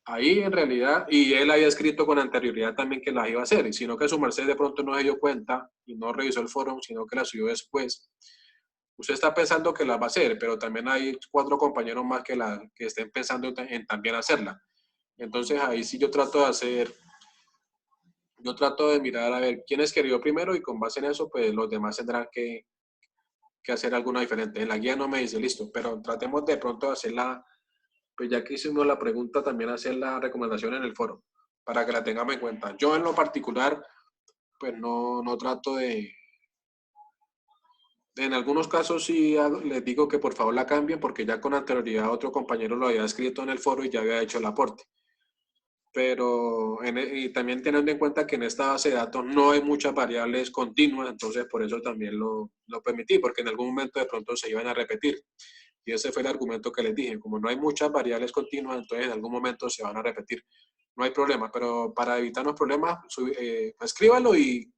Ahí en realidad, y él había escrito con anterioridad también que las iba a hacer, sino que su merced de pronto no se dio cuenta y no revisó el foro, sino que la subió después. Usted está pensando que la va a hacer, pero también hay 4 compañeros más que estén pensando en también hacerla. Entonces ahí sí yo trato de mirar a ver quién escribió primero, y con base en eso, pues los demás tendrán que hacer alguna diferente. En la guía no me dice listo, pero tratemos de pronto de hacerla, pues ya que hicimos la pregunta, también hacer la recomendación en el foro, para que la tengamos en cuenta. Yo en lo particular, pues no trato en algunos casos sí les digo que por favor la cambien, porque ya con anterioridad otro compañero lo había escrito en el foro y ya había hecho el aporte. Pero y también teniendo en cuenta que en esta base de datos no hay muchas variables continuas, entonces por eso también lo permití, porque en algún momento de pronto se iban a repetir. Y ese fue el argumento que les dije. Como no hay muchas variables continuas, entonces en algún momento se van a repetir. No hay problema, pero para evitar los problemas, escríbalo y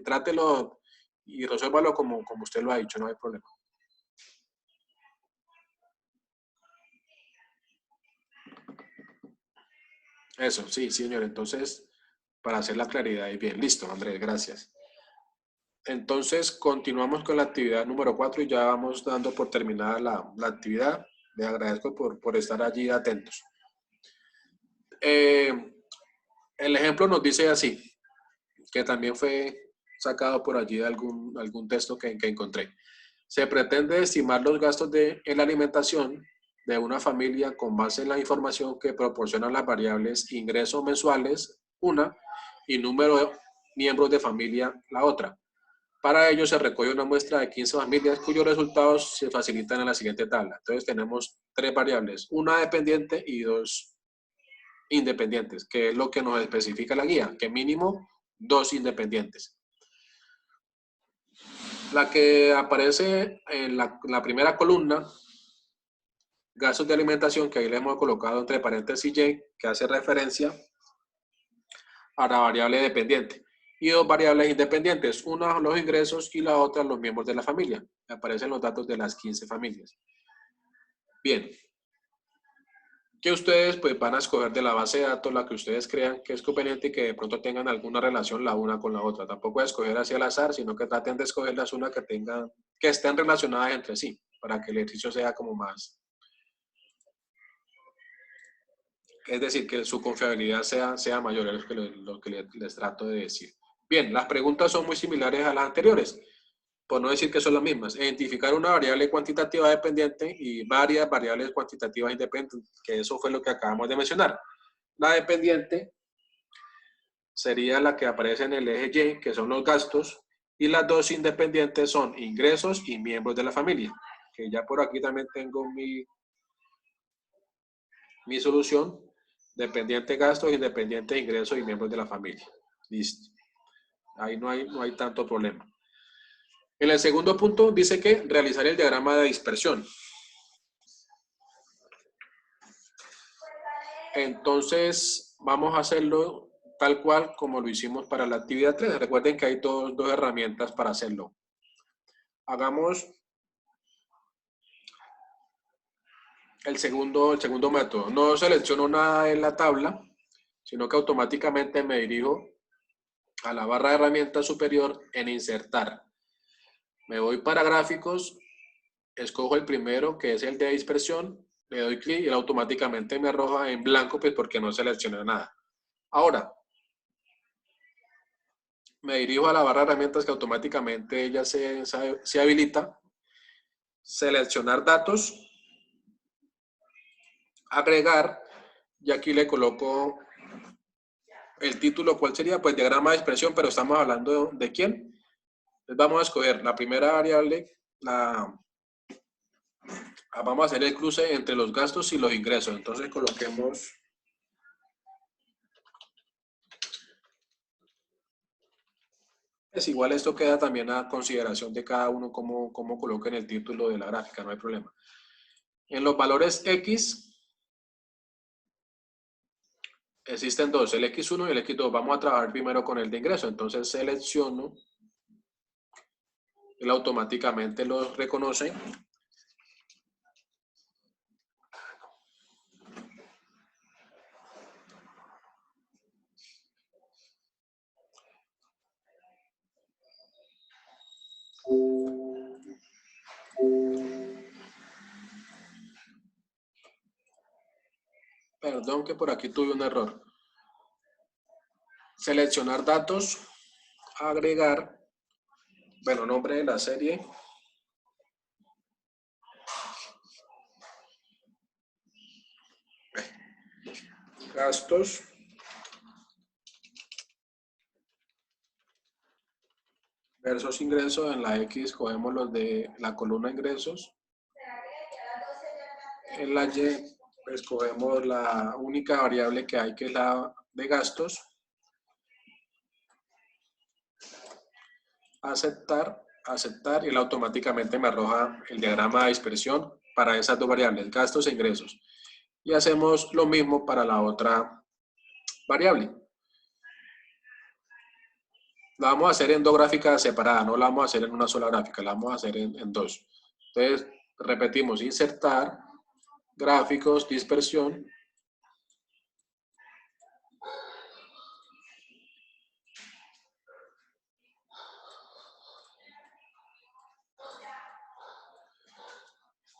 trátelo y resuélvalo como usted lo ha dicho, no hay problema. Eso, sí, señor. Entonces, para hacer la claridad, y bien, listo, Andrés, gracias. Entonces, continuamos con la actividad número 4 y ya vamos dando por terminada la actividad. Les agradezco por estar allí atentos. Eh, el ejemplo nos dice así, que también fue sacado por allí de algún texto que encontré. Se pretende estimar los gastos en la alimentación de una familia con base en la información que proporcionan las variables ingresos mensuales, una, y número de miembros de familia, la otra. Para ello se recoge una muestra de 15 familias cuyos resultados se facilitan en la siguiente tabla. Entonces tenemos tres variables, una dependiente y dos independientes, que es lo que nos especifica la guía, que mínimo dos independientes. La que aparece en la primera columna, gastos de alimentación, que ahí le hemos colocado entre paréntesis Y, que hace referencia a la variable dependiente. Y dos variables independientes, una los ingresos y la otra los miembros de la familia. Aparecen los datos de las 15 familias. Bien. Que ustedes pues van a escoger de la base de datos la que ustedes crean que es conveniente y que de pronto tengan alguna relación la una con la otra. Tampoco es escoger así al azar, sino que traten de escogerlas una que estén relacionadas entre sí, para que el ejercicio sea como más. Es decir, que su confiabilidad sea mayor, es lo que les trato de decir. Bien, las preguntas son muy similares a las anteriores, por no decir que son las mismas. Identificar una variable cuantitativa dependiente y varias variables cuantitativas independientes, que eso fue lo que acabamos de mencionar. La dependiente sería la que aparece en el eje Y, que son los gastos, y las dos independientes son ingresos y miembros de la familia, que ya por aquí también tengo mi solución, dependiente gastos, independiente ingresos y miembros de la familia. Listo. Ahí no hay tanto problema. En el segundo punto dice que realizar el diagrama de dispersión. Entonces, vamos a hacerlo tal cual como lo hicimos para la actividad 3. Recuerden que hay dos herramientas para hacerlo. Hagamos el segundo método. No selecciono nada en la tabla, sino que automáticamente me dirijo a la barra de herramientas superior en insertar. Me voy para gráficos, escojo el primero que es el de dispersión, le doy clic y él automáticamente me arroja en blanco pues porque no seleccioné nada. Ahora, me dirijo a la barra de herramientas que automáticamente ella se habilita. Seleccionar datos, agregar, y aquí le coloco el título. ¿Cuál sería? Pues diagrama de dispersión, pero estamos hablando de quién. Entonces vamos a escoger la primera variable, vamos a hacer el cruce entre los gastos y los ingresos. Entonces coloquemos es igual, esto queda también a consideración de cada uno cómo coloquen el título de la gráfica, no hay problema. En los valores X existen dos, el X1 y el X2. Vamos a trabajar primero con el de ingreso. Entonces selecciono, él automáticamente los reconoce. Perdón que por aquí tuve un error. Seleccionar datos, agregar, bueno, nombre de la serie. Gastos. Versus ingresos. En la X cogemos los de la columna ingresos. En la Y escogemos la única variable que hay, que es la de gastos. Aceptar, y él automáticamente me arroja el diagrama de dispersión para esas dos variables, gastos e ingresos. Y hacemos lo mismo para la otra variable. La vamos a hacer en dos gráficas separadas, no la vamos a hacer en una sola gráfica, la vamos a hacer en dos. Entonces, repetimos, insertar, gráficos, dispersión.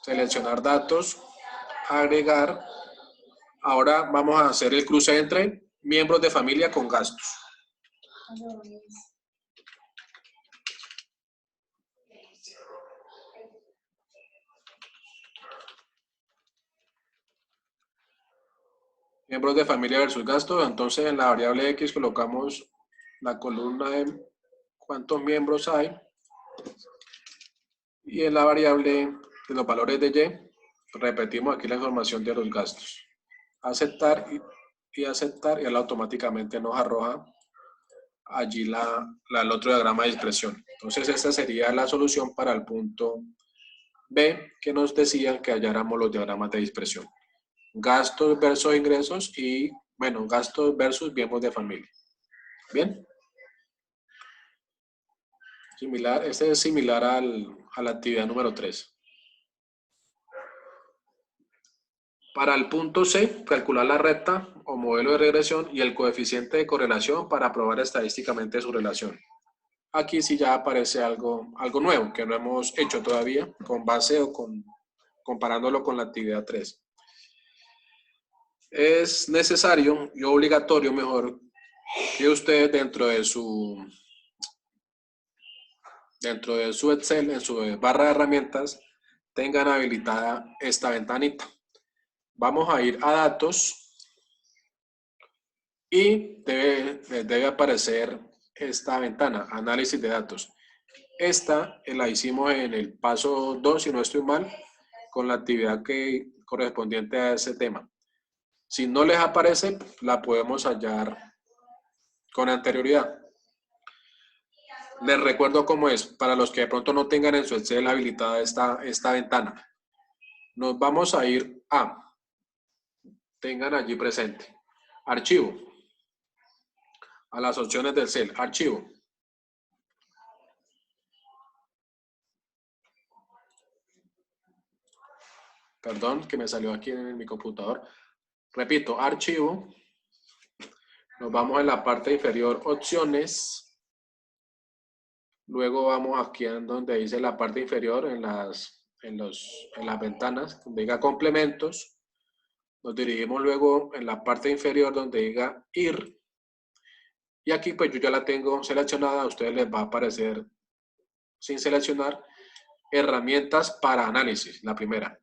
Seleccionar datos, agregar. Ahora vamos a hacer el cruce entre miembros de familia con gastos. Miembros de familia versus gastos. Entonces en la variable X colocamos la columna de cuántos miembros hay. Y en la variable de los valores de Y, repetimos aquí la información de los gastos. Aceptar y aceptar, y él automáticamente nos arroja allí el otro diagrama de dispersión. Entonces esta sería la solución para el punto B, que nos decían que halláramos los diagramas de dispersión. Gastos versus ingresos y, bueno, gastos versus bienes de familia. Bien. Similar, este es similar a la actividad número 3. Para el punto C, calcular la recta o modelo de regresión y el coeficiente de correlación para probar estadísticamente su relación. Aquí sí ya aparece algo nuevo que no hemos hecho todavía con base o comparándolo con la actividad 3. Es necesario y obligatorio, mejor, que ustedes dentro de su Excel, en su barra de herramientas, tengan habilitada esta ventanita. Vamos a ir a datos y debe aparecer esta ventana, análisis de datos. Esta la hicimos en el paso 2, si no estoy mal, con la actividad correspondiente a ese tema. Si no les aparece, la podemos hallar con anterioridad. Les recuerdo cómo es, para los que de pronto no tengan en su Excel habilitada esta ventana. Nos vamos a ir a, tengan allí presente, archivo, a las opciones del Excel, archivo. Perdón, que me salió aquí en mi computador. Repito, archivo. Nos vamos en la parte inferior, opciones. Luego vamos aquí en donde dice la parte inferior, en las ventanas, donde diga complementos. Nos dirigimos luego en la parte inferior donde diga ir. Y aquí pues yo ya la tengo seleccionada. A ustedes les va a aparecer sin seleccionar herramientas para análisis, la primera.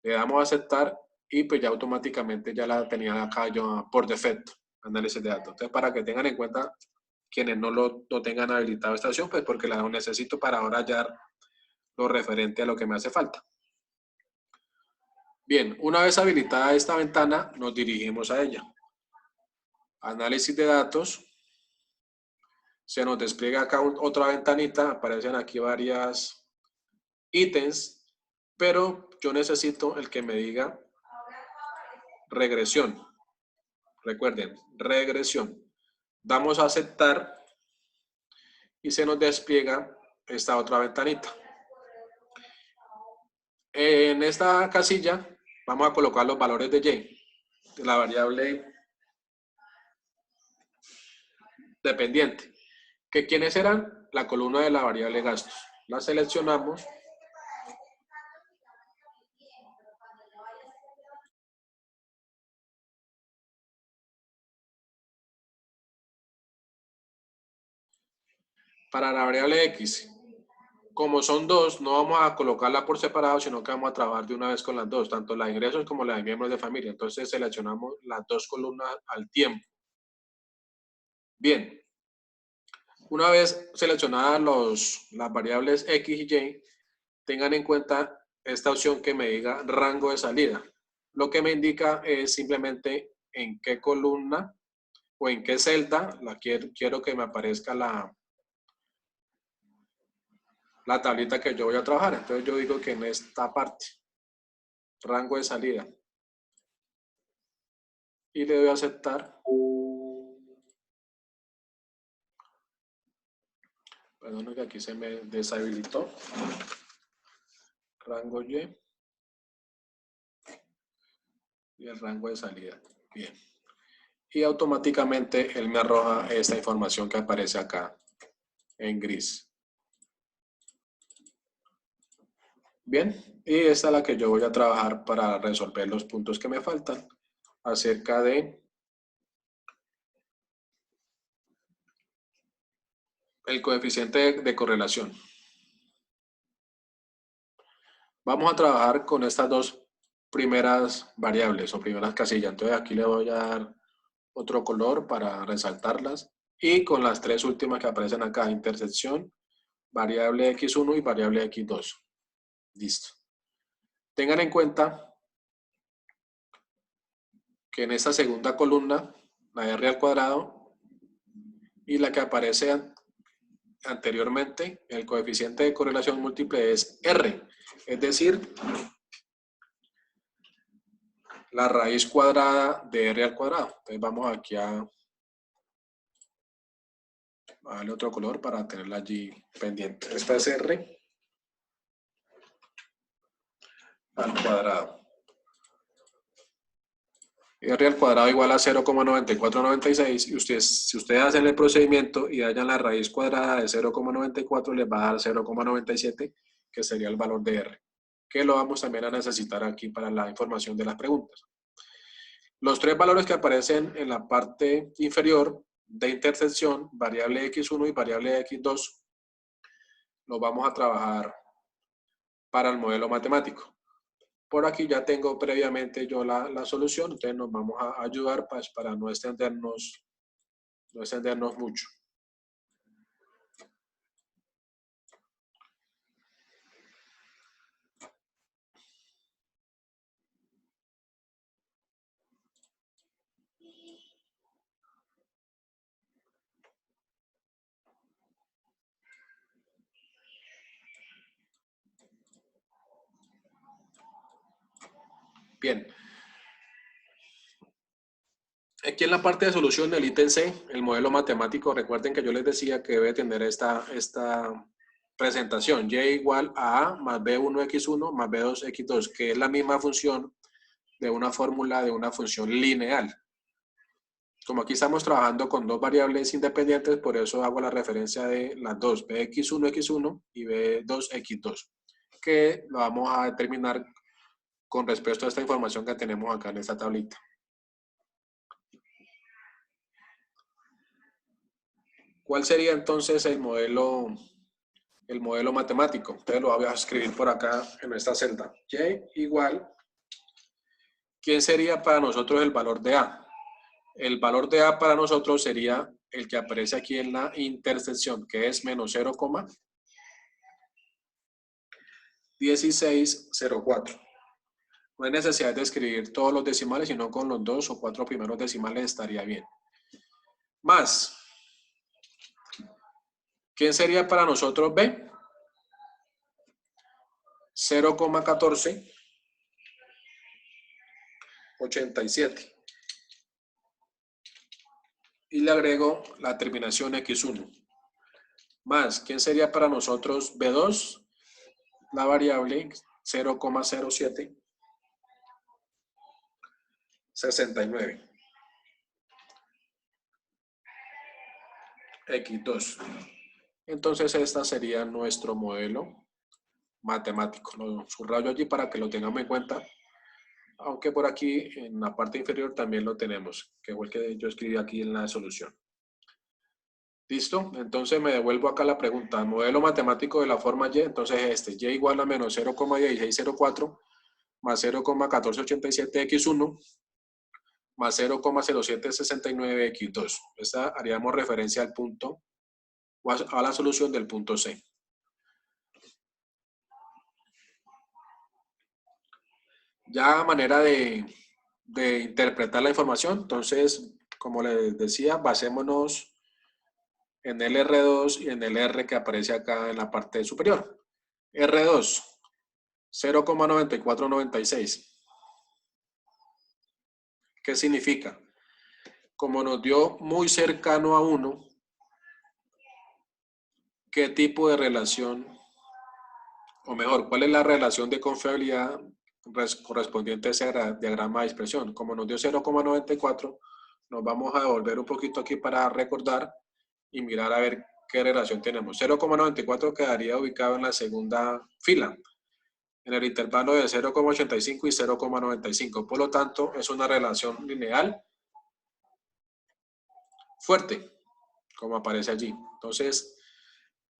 Le damos a aceptar y pues ya automáticamente ya la tenía acá yo por defecto, análisis de datos. Entonces para que tengan en cuenta quienes no tengan habilitado esta opción, pues porque la necesito para ahora hallar lo referente a lo que me hace falta. Bien, una vez habilitada esta ventana, nos dirigimos a ella. Análisis de datos. Se nos despliega acá otra ventanita, aparecen aquí varias ítems, pero yo necesito el que me diga regresión. Recuerden, regresión. Damos a aceptar y se nos despliega esta otra ventanita. En esta casilla vamos a colocar los valores de Y, de la variable dependiente. ¿Que quiénes eran? La columna de la variable gastos. La seleccionamos. Para la variable X, como son dos, no vamos a colocarla por separado, sino que vamos a trabajar de una vez con las dos, tanto la de ingresos como la de miembros de familia. Entonces seleccionamos las dos columnas al tiempo. Bien, una vez seleccionadas las variables X y Y, tengan en cuenta esta opción que me diga rango de salida. Lo que me indica es simplemente en qué columna o en qué celda quiero que me aparezca la tablita que yo voy a trabajar. Entonces yo digo que en esta parte, rango de salida. Y le doy a aceptar. Perdón que aquí se me deshabilitó. Rango Y. Y el rango de salida. Bien. Y automáticamente él me arroja esta información que aparece acá en gris. Bien, y esta es la que yo voy a trabajar para resolver los puntos que me faltan acerca de el coeficiente de correlación. Vamos a trabajar con estas dos primeras variables o primeras casillas. Entonces aquí le voy a dar otro color para resaltarlas. Y con las tres últimas que aparecen acá, intersección, variable x1 y variable x2. Listo. Tengan en cuenta que en esta segunda columna, la r al cuadrado y la que aparece anteriormente, el coeficiente de correlación múltiple es r, es decir, la raíz cuadrada de r al cuadrado. Entonces vamos aquí a darle otro color para tenerla allí pendiente. Esta es r al cuadrado. R al cuadrado igual a 0,9496 y si ustedes hacen el procedimiento y hallan la raíz cuadrada de 0,94 les va a dar 0,97 que sería el valor de R, que lo vamos también a necesitar aquí para la información de las preguntas. Los tres valores que aparecen en la parte inferior de intersección, variable x1 y variable x2, los vamos a trabajar para el modelo matemático. Por aquí ya tengo previamente yo la solución, entonces nos vamos a ayudar pues, para no extendernos mucho. Bien. Aquí en la parte de solución del ítem C, el modelo matemático, recuerden que yo les decía que debe tener esta presentación, y igual a más b1x1 más b2x2, que es la misma función de una fórmula de una función lineal. Como aquí estamos trabajando con dos variables independientes, por eso hago la referencia de las dos, bx1x1 y b2x2, que lo vamos a determinar con respecto a esta información que tenemos acá en esta tablita. ¿Cuál sería entonces el modelo matemático? Entonces lo voy a escribir por acá en esta celda. Y igual, ¿quién sería para nosotros el valor de A? El valor de A para nosotros sería el que aparece aquí en la intersección, que es menos 0,1604. No hay necesidad de escribir todos los decimales, sino con los 2 o 4 primeros decimales estaría bien. Más, ¿quién sería para nosotros B? 0,1487. Y le agrego la terminación x1. Más, ¿quién sería para nosotros B2? La variable 0,0769. X2. Entonces, esta sería nuestro modelo matemático. Lo subrayo allí para que lo tengamos en cuenta. Aunque por aquí, en la parte inferior, también lo tenemos, que fue el que yo escribí aquí en la solución. ¿Listo? Entonces me devuelvo acá la pregunta. Modelo matemático de la forma Y, entonces y igual a menos 0,1604 más 0,1487x1 más 0,0769x2. Esta haríamos referencia al punto o a la solución del punto C. Ya a manera de interpretar la información, entonces, como les decía, basémonos en el R2 y en el R que aparece acá en la parte superior. R2, 0,9496. ¿Qué significa? Como nos dio muy cercano a 1, ¿qué tipo de relación, o mejor, cuál es la relación de confiabilidad correspondiente a ese diagrama de expresión? Como nos dio 0,94, nos vamos a devolver un poquito aquí para recordar y mirar a ver qué relación tenemos. 0,94 quedaría ubicado en la segunda fila, en el intervalo de 0,85 y 0,95. Por lo tanto, es una relación lineal fuerte, como aparece allí. Entonces,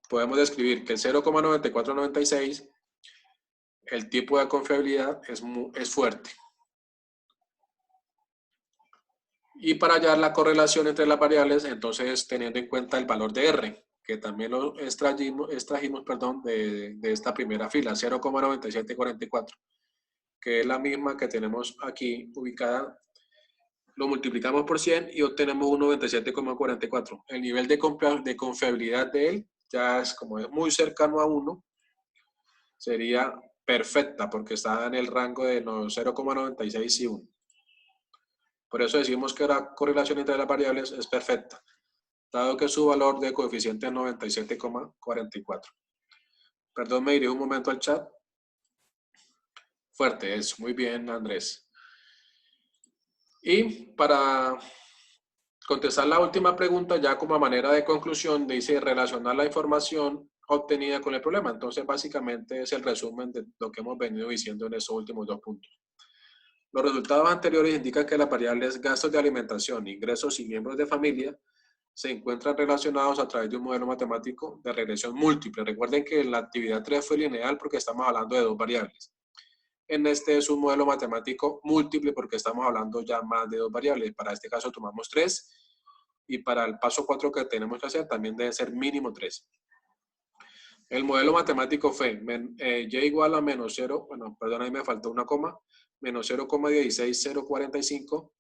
podemos describir que el 0,9496 el tipo de confiabilidad es fuerte. Y para hallar la correlación entre las variables, entonces teniendo en cuenta el valor de R, que también lo extrajimos de esta primera fila, 0,9744, que es la misma que tenemos aquí ubicada. Lo multiplicamos por 100 y obtenemos un 97,44. El nivel de confiabilidad de él ya es, como es muy cercano a 1, sería perfecta porque está en el rango de 0,96 y 1. Por eso decimos que la correlación entre las variables es perfecta, dado que su valor de coeficiente es 97,44. Perdón, me iré un momento al chat. Fuerte, eso. Muy bien, Andrés. Y para contestar la última pregunta, ya como a manera de conclusión, dice relacionar la información obtenida con el problema. Entonces, básicamente es el resumen de lo que hemos venido diciendo en estos últimos 2 puntos. Los resultados anteriores indican que las variables gastos de alimentación, ingresos y miembros de familia se encuentran relacionados a través de un modelo matemático de regresión múltiple. Recuerden que la actividad 3 fue lineal porque estamos hablando de 2 variables. En este es un modelo matemático múltiple porque estamos hablando ya más de 2 variables. Para este caso tomamos 3 y para el paso 4 que tenemos que hacer también debe ser mínimo 3. El modelo matemático fue y igual a menos 0, bueno, perdón, ahí me faltó una coma, menos 0,16045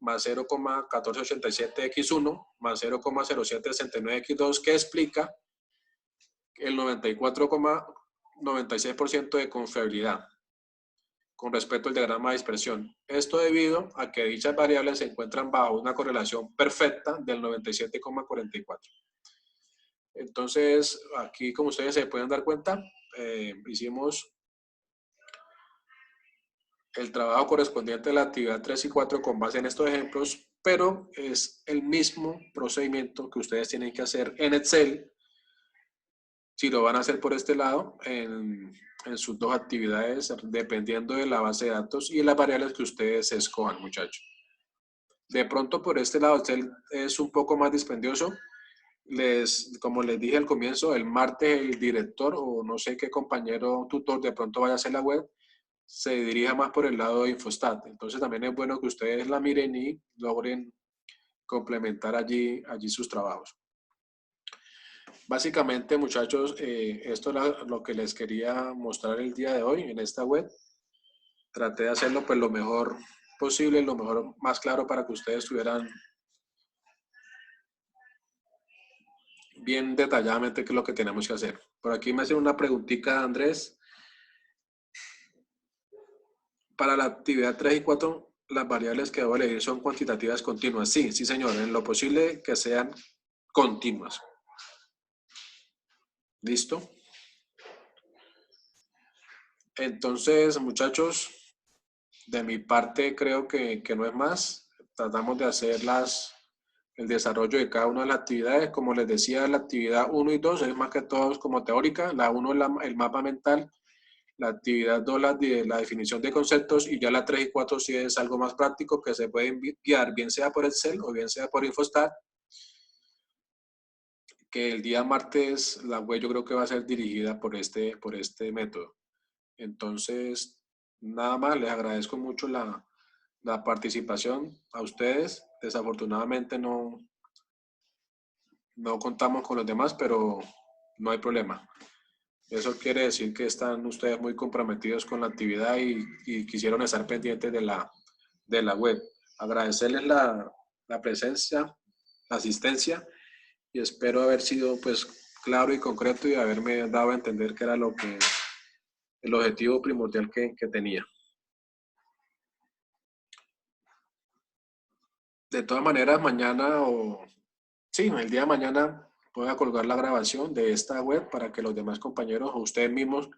más 0,1487x1 más 0,0769x2, que explica el 94,96% de confiabilidad con respecto al diagrama de dispersión. Esto debido a que dichas variables se encuentran bajo una correlación perfecta del 97,44. Entonces, aquí, como ustedes se pueden dar cuenta, hicimos el trabajo correspondiente a la actividad 3 y 4 con base en estos ejemplos, pero es el mismo procedimiento que ustedes tienen que hacer en Excel, si lo van a hacer por este lado, en sus 2 actividades, dependiendo de la base de datos y las variables que ustedes escojan, muchachos. De pronto, por este lado, Excel es un poco más dispendioso. Como les dije al comienzo, el martes el director o no sé qué compañero tutor de pronto vaya a hacer la web, se dirija más por el lado de Infostat. Entonces también es bueno que ustedes la miren y logren complementar allí sus trabajos. Básicamente, muchachos, esto era lo que les quería mostrar el día de hoy en esta web. Traté de hacerlo pues lo mejor posible, lo mejor, más claro para que ustedes tuvieran bien detalladamente qué es lo que tenemos que hacer. Por aquí me hacen una preguntita, Andrés. Para la actividad 3 y 4, las variables que debo elegir son cuantitativas continuas. Sí, sí, señor, en lo posible que sean continuas. ¿Listo? Entonces, muchachos, de mi parte creo que no es más. Tratamos de hacer el desarrollo de cada una de las actividades. Como les decía, la actividad 1 y 2 es más que todo como teórica. La 1 es el mapa mental. La actividad 2 la definición de conceptos, y ya la 3 y 4 sí es algo más práctico que se pueden guiar bien sea por Excel o bien sea por Infostat, que el día martes la web yo creo que va a ser dirigida por este método. Entonces, nada más, les agradezco mucho la participación a ustedes. Desafortunadamente no contamos con los demás, pero no hay problema. Eso quiere decir que están ustedes muy comprometidos con la actividad y quisieron estar pendientes de la web. Agradecerles la presencia, la asistencia, y espero haber sido pues claro y concreto y haberme dado a entender que era el objetivo primordial que tenía. De todas maneras, mañana el día de mañana voy a colgar la grabación de esta web para que los demás compañeros o ustedes mismos,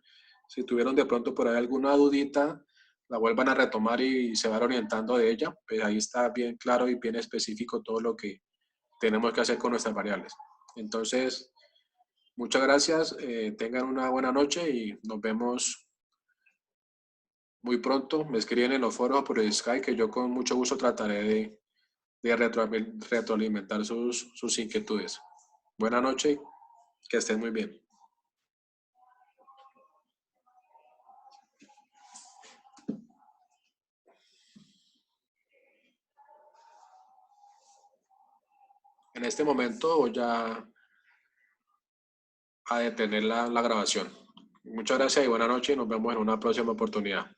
si tuvieron de pronto por ahí alguna dudita, la vuelvan a retomar y se van orientando de ella. Pues ahí está bien claro y bien específico todo lo que tenemos que hacer con nuestras variables. Entonces, muchas gracias, tengan una buena noche y nos vemos muy pronto. Me escriben en los foros por el Skype, que yo con mucho gusto trataré de retroalimentar sus inquietudes. Buenas noches, que estén muy bien. En este momento voy a detener la grabación. Muchas gracias y buenas noches. Nos vemos en una próxima oportunidad.